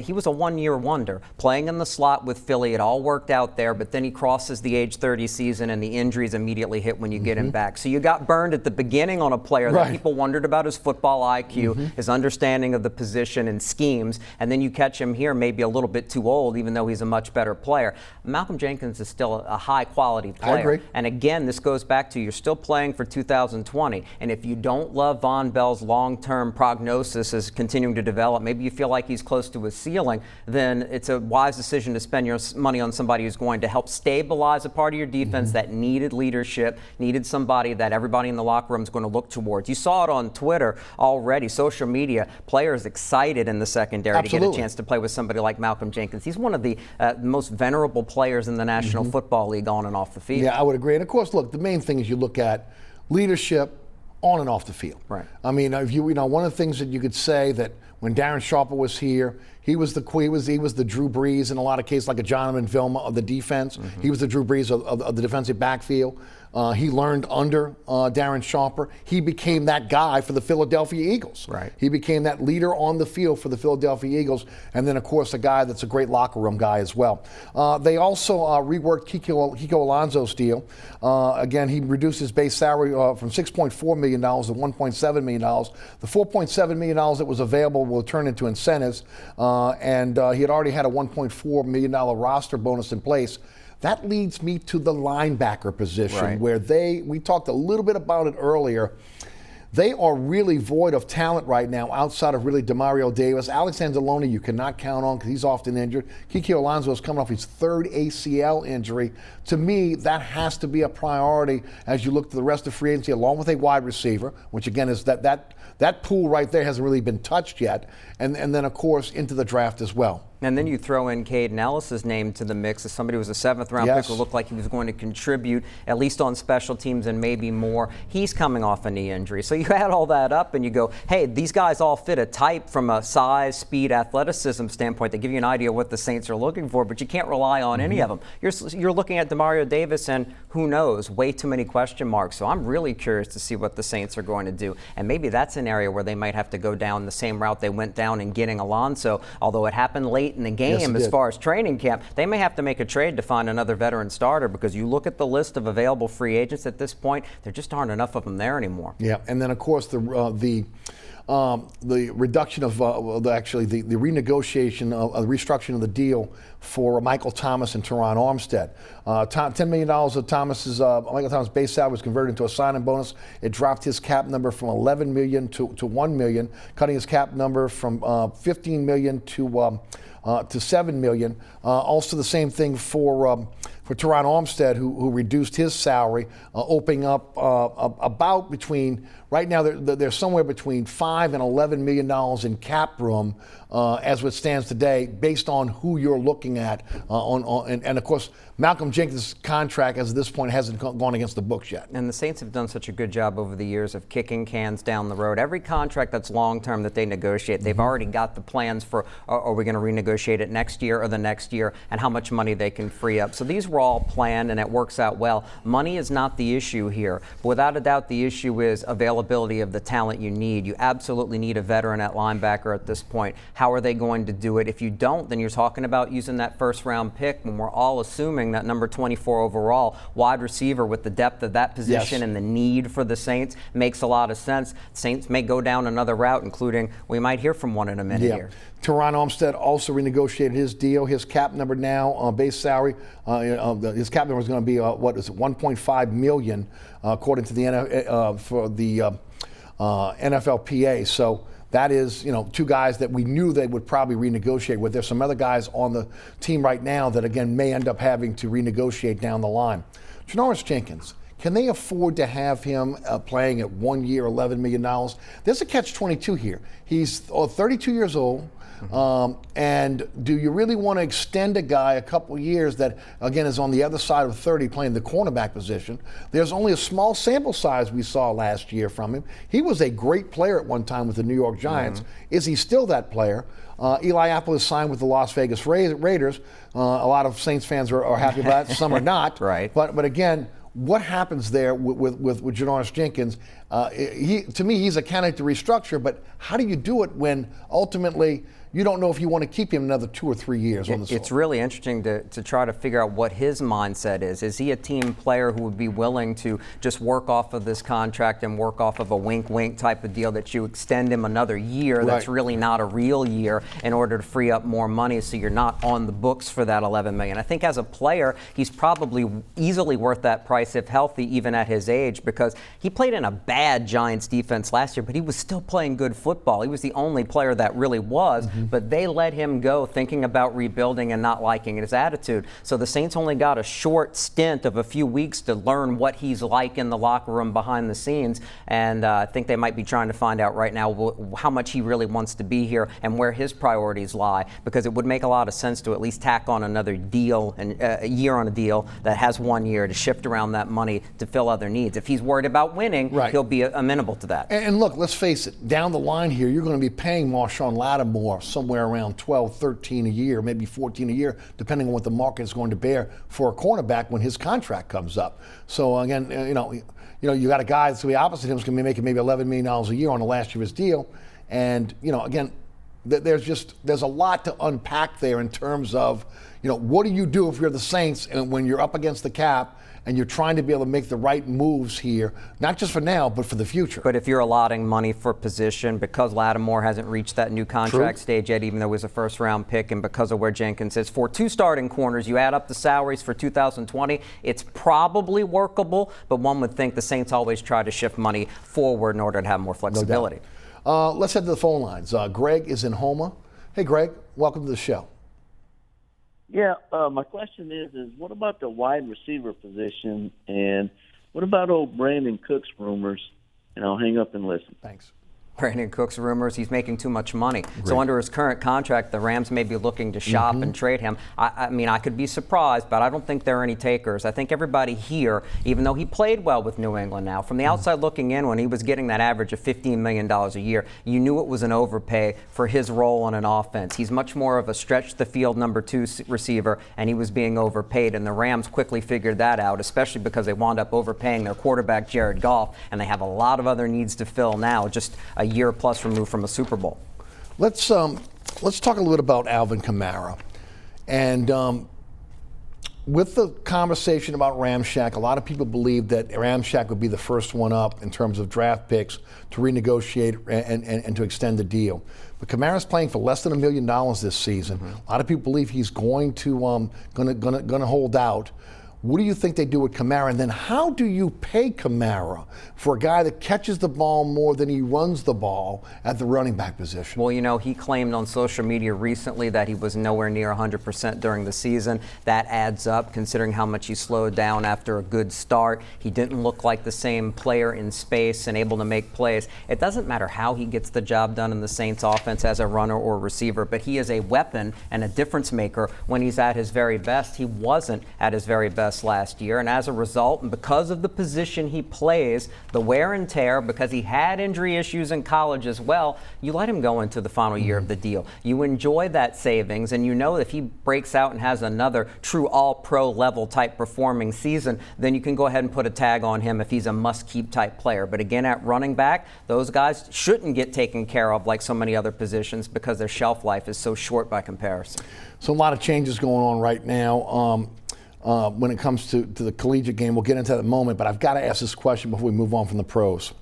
he was a one-year wonder. Playing in the slot with Philly, it all worked out there, but then he crosses the age 30 season and the injuries immediately hit when you get him back. So you got burned at the beginning on a player that people wondered about his football IQ, his understanding of the position and schemes, and then you catch him here maybe a little bit too old, even though he's a much better player. Malcolm Jenkins is still a high-quality player. I agree. And again, this goes back to you're still playing for 2020, and if you don't love Von Bell's long-term prognosis as continuing to develop, maybe you feel like he's close to his ceiling, then it's a wise decision to spend your money on somebody who's going to help stabilize a part of your defense that needed leadership, needed somebody that everybody in the locker room is going to look towards. You saw it on Twitter already, social media, players excited in the secondary to get a chance to play with somebody like Malcolm Jenkins. He's one of the most venerable players in the National Football League on and off the field. Yeah, I would agree. And of course, look, the main thing is you look at leadership on and off the field. Right. I mean, if you know, one of the things that you could say that when Darren Sharper was here, he was the Drew Brees in a lot of cases, like a Jonathan Vilma of the defense. He was the Drew Brees of the defensive backfield. He learned under Darren Sharper. He became that guy for the Philadelphia Eagles. Right. He became that leader on the field for the Philadelphia Eagles, and then of course a guy that's a great locker room guy as well. They also reworked Kiko Alonso's deal. Again, he reduced his base salary from $6.4 million to $1.7 million. The $4.7 million that was available will turn into incentives, and he had already had a $1.4 million roster bonus in place. That leads me to the linebacker position, where we talked a little bit about it earlier. They are really void of talent right now outside of really Demario Davis. Alex Anzalone you cannot count on because he's often injured. Kiki Alonso is coming off his third ACL injury. To me, that has to be a priority as you look to the rest of free agency, along with a wide receiver, which again is that pool right there hasn't really been touched yet. And then, of course, into the draft as well. And then you throw in Caden Ellis's name to the mix as somebody who was a 7th-round pick who looked like he was going to contribute, at least on special teams and maybe more. He's coming off a knee injury. So you add all that up and you go, hey, these guys all fit a type from a size, speed, athleticism standpoint. They give you an idea of what the Saints are looking for, but you can't rely on any of them. You're looking at Demario Davis and who knows, way too many question marks. So I'm really curious to see what the Saints are going to do. And maybe that's an area where they might have to go down the same route they went down in getting Alonso, although it happened late in the game as far as training camp. They may have to make a trade to find another veteran starter because you look at the list of available free agents at this point, there just aren't enough of them there anymore. Yeah, and then of course the reduction of the renegotiation of the restructuring of the deal for Michael Thomas and Teron Armstead. $10 million of Michael Thomas' base salary was converted into a signing bonus. It dropped his cap number from $11 million to $1 million, cutting his cap number from $15 million to $7 million. Also the same thing for Teron Armstead, who reduced his salary, opening up about between, right now they're somewhere between $5 and $11 million in cap room as it stands today, based on who you're looking at. And of course, Malcolm Jenkins' contract as of this point hasn't gone against the books yet. And the Saints have done such a good job over the years of kicking cans down the road. Every contract that's long-term that they negotiate, they've already got the plans for, are we going to renegotiate it next year or the next year, and how much money they can free up. So these were all planned, and it works out well. Money is not the issue here. But without a doubt, the issue is availability of the talent you need. You absolutely need a veteran at linebacker at this point. How are they going to do it? If you don't, then you're talking about using that first-round pick when we're all assuming that number 24 overall wide receiver with the depth of that position and the need for the Saints makes a lot of sense. Saints may go down another route, including we might hear from one in a minute here. Teron Armstead also renegotiated his deal. His cap number now, base salary, his cap number is going to be $1.5 million, according to the NFLPA. So that is, two guys that we knew they would probably renegotiate with. There's some other guys on the team right now that, again, may end up having to renegotiate down the line. Janoris Jenkins, Can they afford to have him playing at 1 year, $11 million? There's a catch-22 here. He's 32 years old. And do you really want to extend a guy a couple years that, again, is on the other side of 30 playing the cornerback position? There's only a small sample size we saw last year from him. He was a great player at one time with the New York Giants. Is he still that player? Eli Apple is signed with the Las Vegas Raiders. A lot of Saints fans are happy about that. Some are not. Right. But again, what happens there with Janoris Jenkins? To me, he's a candidate to restructure, but how do you do it when ultimately you don't know if you want to keep him another 2 or 3 years on the It's really interesting to try to figure out what his mindset is. Is he a team player who would be willing to just work off of this contract and work off of a wink-wink type of deal that you extend him another year that's really not a real year in order to free up more money so you're not on the books for that $11 million? I think as a player, he's probably easily worth that price if healthy, even at his age, because he played in a bad Giants defense last year, but he was still playing good football. He was the only player that really was. But they let him go thinking about rebuilding and not liking his attitude. So the Saints only got a short stint of a few weeks to learn what he's like in the locker room behind the scenes. And I think they might be trying to find out right now how much he really wants to be here and where his priorities lie, because it would make a lot of sense to at least tack on another deal and a year on a deal that has 1 year to shift around that money to fill other needs. If he's worried about winning, he'll be amenable to that. And look, let's face it, down the line here, you're going to be paying Marshawn Lattimore somewhere around 12, 13 a year, maybe 14 a year, depending on what the market is going to bear for a cornerback when his contract comes up. So again, you got a guy that's going to be opposite him, who's going to be making maybe $11 million a year on the last year of his deal. And, again, there's a lot to unpack there in terms of, what do you do if you're the Saints and when you're up against the cap and you're trying to be able to make the right moves here, not just for now, but for the future. But if you're allotting money for position, because Lattimore hasn't reached that new contract stage yet, even though he was a first-round pick, and because of where Jenkins is, for 2 starting corners, you add up the salaries for 2020, it's probably workable, but one would think the Saints always try to shift money forward in order to have more flexibility. No doubt. Let's head to the phone lines. Greg is in Houma. Hey, Greg, welcome to the show. Yeah, my question is what about the wide receiver position, and what about old Brandon Cooks rumors? And I'll hang up and listen. Thanks. Brandon Cooks rumors he's making too much money. So under his current contract, the Rams may be looking to shop and trade him. I mean, I could be surprised, but I don't think there are any takers. I think everybody here, even though he played well with New England now, from the outside looking in, when he was getting that average of $15 million a year, you knew it was an overpay for his role on an offense. He's much more of a stretch the field number 2 receiver, and he was being overpaid, and the Rams quickly figured that out, especially because they wound up overpaying their quarterback, Jared Goff, and they have a lot of other needs to fill now, just a year plus removed from a Super Bowl. Let's talk a little bit about Alvin Kamara. And with the conversation about Ramshack, a lot of people believe that Ramshack would be the first one up in terms of draft picks to renegotiate and to extend the deal. But Kamara's playing for less than $1 million this season. A lot of people believe he's going to hold out. What do you think they do with Kamara? And then how do you pay Kamara for a guy that catches the ball more than he runs the ball at the running back position? Well, he claimed on social media recently that he was nowhere near 100% during the season. That adds up, considering how much he slowed down after a good start. He didn't look like the same player in space and able to make plays. It doesn't matter how he gets the job done in the Saints offense as a runner or receiver, but he is a weapon and a difference maker when he's at his very best. He wasn't at his very best last year, and as a result, and because of the position he plays, the wear and tear, because he had injury issues in college as well, you let him go into the final year of the deal. You enjoy that savings, and you know if he breaks out and has another true all-pro level type performing season, then you can go ahead and put a tag on him if he's a must-keep type player. But again, at running back, those guys shouldn't get taken care of like so many other positions because their shelf life is so short by comparison. So a lot of changes going on right now. When it comes to the collegiate game, we'll get into that in a moment, but I've got to ask this question before we move on from the pros.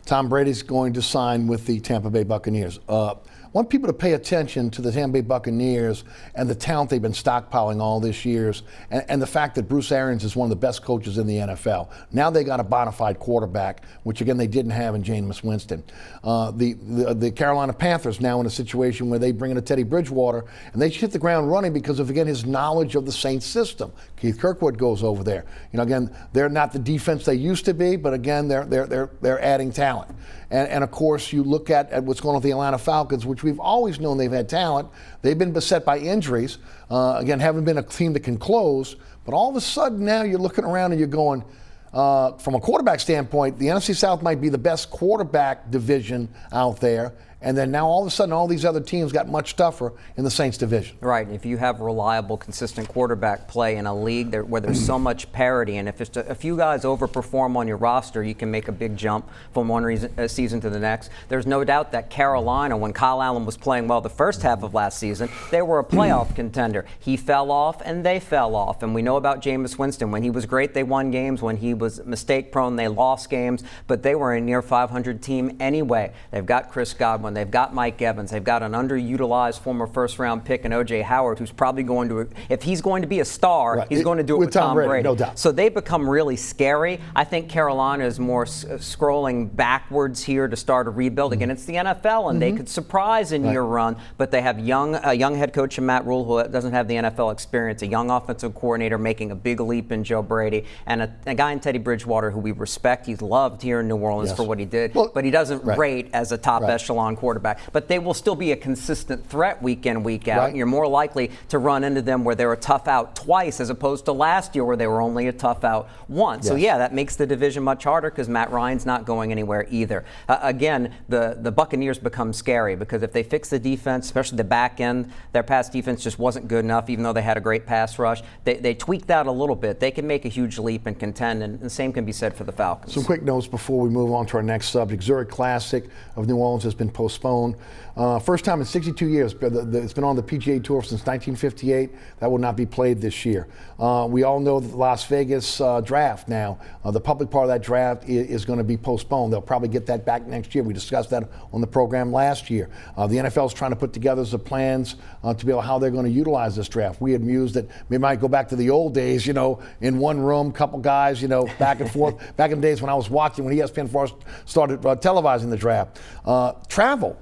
Tom Brady's going to sign with the Tampa Bay Buccaneers. I want people to pay attention to the Tampa Bay Buccaneers and the talent they've been stockpiling all these years, and the fact that Bruce Arians is one of the best coaches in the NFL. Now they got a bona fide quarterback, which again they didn't have in Jameis Winston. The Carolina Panthers now in a situation where they bring in a Teddy Bridgewater, and they hit the ground running because of, again, his knowledge of the Saints system. Keith Kirkwood goes over there. You know, again, they're not the defense they used to be, but again, they're adding talent. And of course, you look at what's going on with the Atlanta Falcons, which we've always known they've had talent. They've been beset by injuries. Again, haven't been a team that can close. But all of a sudden now you're looking around and you're going, from a quarterback standpoint, the NFC South might be the best quarterback division out there. And then now all of a sudden all these other teams got much tougher in the Saints division. Right. If you have reliable, consistent quarterback play in a league where there's so much parity, and if just a few guys overperform on your roster, you can make a big jump from one season to the next. There's no doubt that Carolina, when Kyle Allen was playing well the first half of last season, they were a playoff contender. He fell off and they fell off. And we know about Jameis Winston. When he was great, they won games. When he was mistake prone, they lost games. But they were a near 500 team anyway. They've got Chris Godwin. They've got Mike Evans. They've got an underutilized former first-round pick in O.J. Howard, who's probably going to, if he's going to be a star, he's going to do it with Tom Brady. No doubt. So they become really scary. I think Carolina is more scrolling backwards here to start a rebuild. Again, it's the NFL, and they could surprise in year run, but they have a young head coach in Matt Rule who doesn't have the NFL experience, a young offensive coordinator making a big leap in Joe Brady, and a guy in Teddy Bridgewater who we respect. He's loved here in New Orleans for what he did, but he doesn't rate as a top echelon quarterback. But they will still be a consistent threat week in, week out. You're more likely to run into them where they're a tough out twice as opposed to last year where they were only a tough out once. So yeah, that makes the division much harder because Matt Ryan's not going anywhere either. Again, the Buccaneers become scary because if they fix the defense, especially the back end, their pass defense just wasn't good enough even though they had a great pass rush. They tweaked that a little bit. They can make a huge leap and contend, and the same can be said for the Falcons. Some quick notes before we move on to our next subject. Zurich Classic of New Orleans has been postponed. First time in 62 years. It's been on the PGA Tour since 1958. That will not be played this year. We all know that the Las Vegas draft now, the public part of that draft is going to be postponed. They'll probably get that back next year. We discussed that on the program last year. The NFL is trying to put together some plans to be able how they're going to utilize this draft. We had mused that we might go back to the old days, you know, in one room, couple guys, you know, back and forth. Back in the days when I was watching, when ESPN started televising the draft. Travel.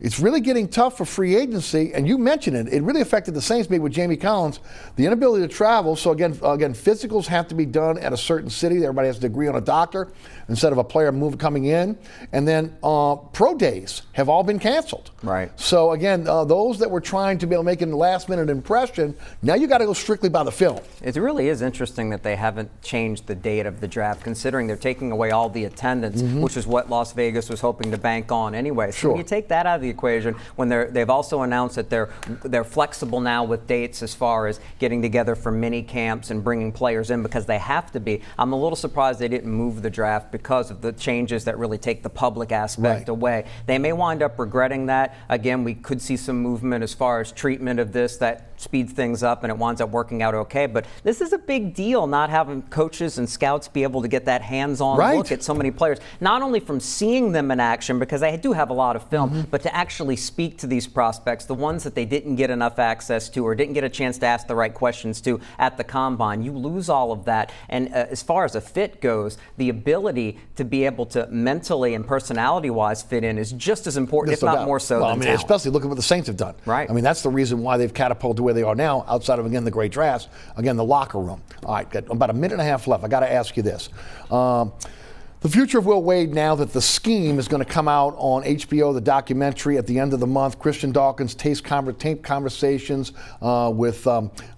It's really getting tough for free agency, and you mentioned it. It really affected the Saints maybe with Jamie Collins, the inability to travel. So again, physicals have to be done at a certain city. Everybody has to agree on a doctor instead of a player coming in. And then pro days have all been canceled. Right. So again, those that were trying to be able to make a last-minute impression, now you got to go strictly by the film. It really is interesting that they haven't changed the date of the draft, considering they're taking away all the attendance, which is what Las Vegas was hoping to bank on anyway. So when you take that out of the equation, when they've also announced that they're flexible now with dates as far as getting together for mini camps and bringing players in because they have to be. I'm a little surprised they didn't move the draft because of the changes that really take the public aspect away. They may wind up regretting that. Again, we could see some movement as far as treatment of this that speeds things up and it winds up working out okay. But this is a big deal, not having coaches and scouts be able to get that hands-on look at so many players, not only from seeing them in action, because they do have a lot of film, but to actually speak to these prospects, the ones that they didn't get enough access to or didn't get a chance to ask the right questions to at the combine. You lose all of that. And as far as a fit goes, the ability to be able to mentally and personality-wise fit in is just as important, if not more so than talent. Especially look at what the Saints have done. Right. I mean, that's the reason why they've catapulted to where they are now, outside of, again, the great drafts. Again, the locker room. All right, got about a minute and a half left. I got to ask you this. The future of Will Wade, now that The Scheme is going to come out on HBO, the documentary at the end of the month. Christian Dawkins tape conversations with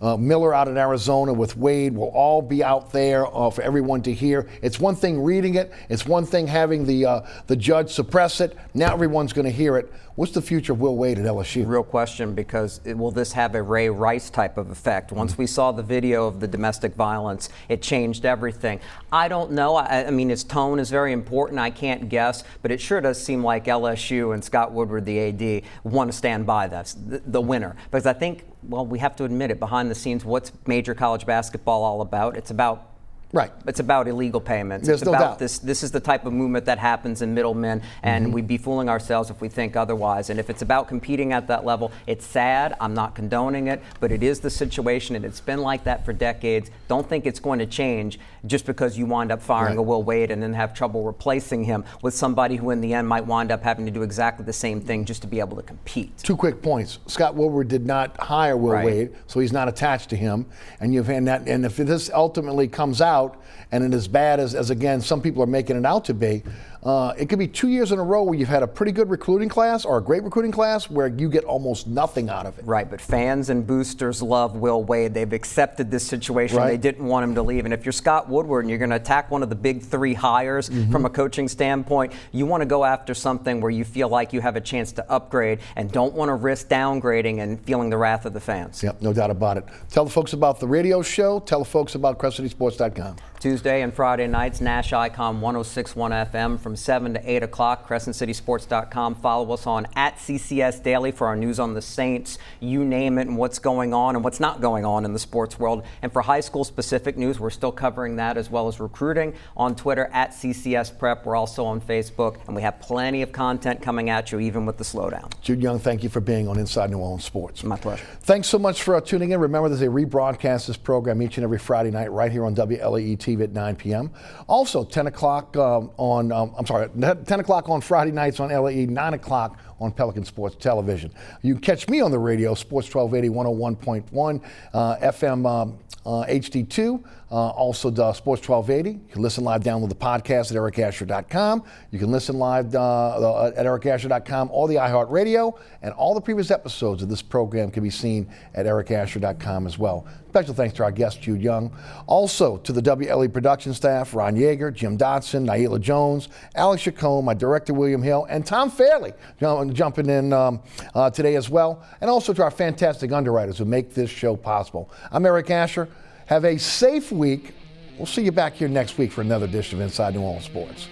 Miller out in Arizona, with Wade, will all be out there for everyone to hear. It's one thing reading it. It's one thing having the judge suppress it. Now everyone's going to hear it. What's the future of Will Wade at LSU? Real question, because will this have a Ray Rice type of effect? Once we saw the video of the domestic violence, it changed everything. I don't know. I mean, his tone is very important. I can't guess, but it sure does seem like LSU and Scott Woodward, the AD, want to stand by this, the winner. Because I think, well, we have to admit it, behind the scenes, what's major college basketball all about? It's about Right. It's about illegal payments. There's it's no about doubt. this is the type of movement that happens in middlemen, and we'd be fooling ourselves if we think otherwise. And if it's about competing at that level, it's sad. I'm not condoning it, but it is the situation, and it's been like that for decades. Don't think it's going to change just because you wind up firing a Will Wade and then have trouble replacing him with somebody who in the end might wind up having to do exactly the same thing just to be able to compete. 2 quick points. Scott Woodward did not hire Will Wade, so he's not attached to him. And and if this ultimately comes out and it is bad as again some people are making it out to be, it could be 2 years in a row where you've had a pretty good recruiting class or a great recruiting class where you get almost nothing out of it. Right, but fans and boosters love Will Wade. They've accepted this situation. Right. They didn't want him to leave. And if you're Scott Woodward and you're going to attack one of the big 3 hires from a coaching standpoint, you want to go after something where you feel like you have a chance to upgrade and don't want to risk downgrading and feeling the wrath of the fans. Yep, no doubt about it. Tell the folks about the radio show. Tell the folks about CrescentCitySports.com. Tuesday and Friday nights, Nash Icon 106.1 FM from 7 to 8 o'clock, CrescentCitySports.com. Follow us on @CCS Daily for our news on the Saints, you name it, and what's going on and what's not going on in the sports world. And for high school specific news, we're still covering that as well as recruiting on Twitter @CCS Prep. We're also on Facebook, and we have plenty of content coming at you even with the slowdown. Jude Young, thank you for being on Inside New Orleans Sports. My pleasure. Thanks so much for tuning in. Remember, there's a rebroadcast this program each and every Friday night right here on WLAE-TV at 9 p.m. Also, 10 o'clock on 10 o'clock on Friday nights on LAE, 9 o'clock on Pelican Sports Television. You can catch me on the radio, Sports 1280, 101.1 FM HD2. Also, Sports 1280. You can listen live, download the podcast at ericasher.com. You can listen live at ericasher.com, all the iHeartRadio, and all the previous episodes of this program can be seen at ericasher.com as well. Special thanks to our guest, Jude Young. Also to the WLE production staff, Ron Yeager, Jim Dotson, Naila Jones, Alex Chacon, my director, William Hill, and Tom Fairley jumping in today as well. And also to our fantastic underwriters who make this show possible. I'm Eric Asher. Have a safe week. We'll see you back here next week for another edition of Inside New Orleans Sports.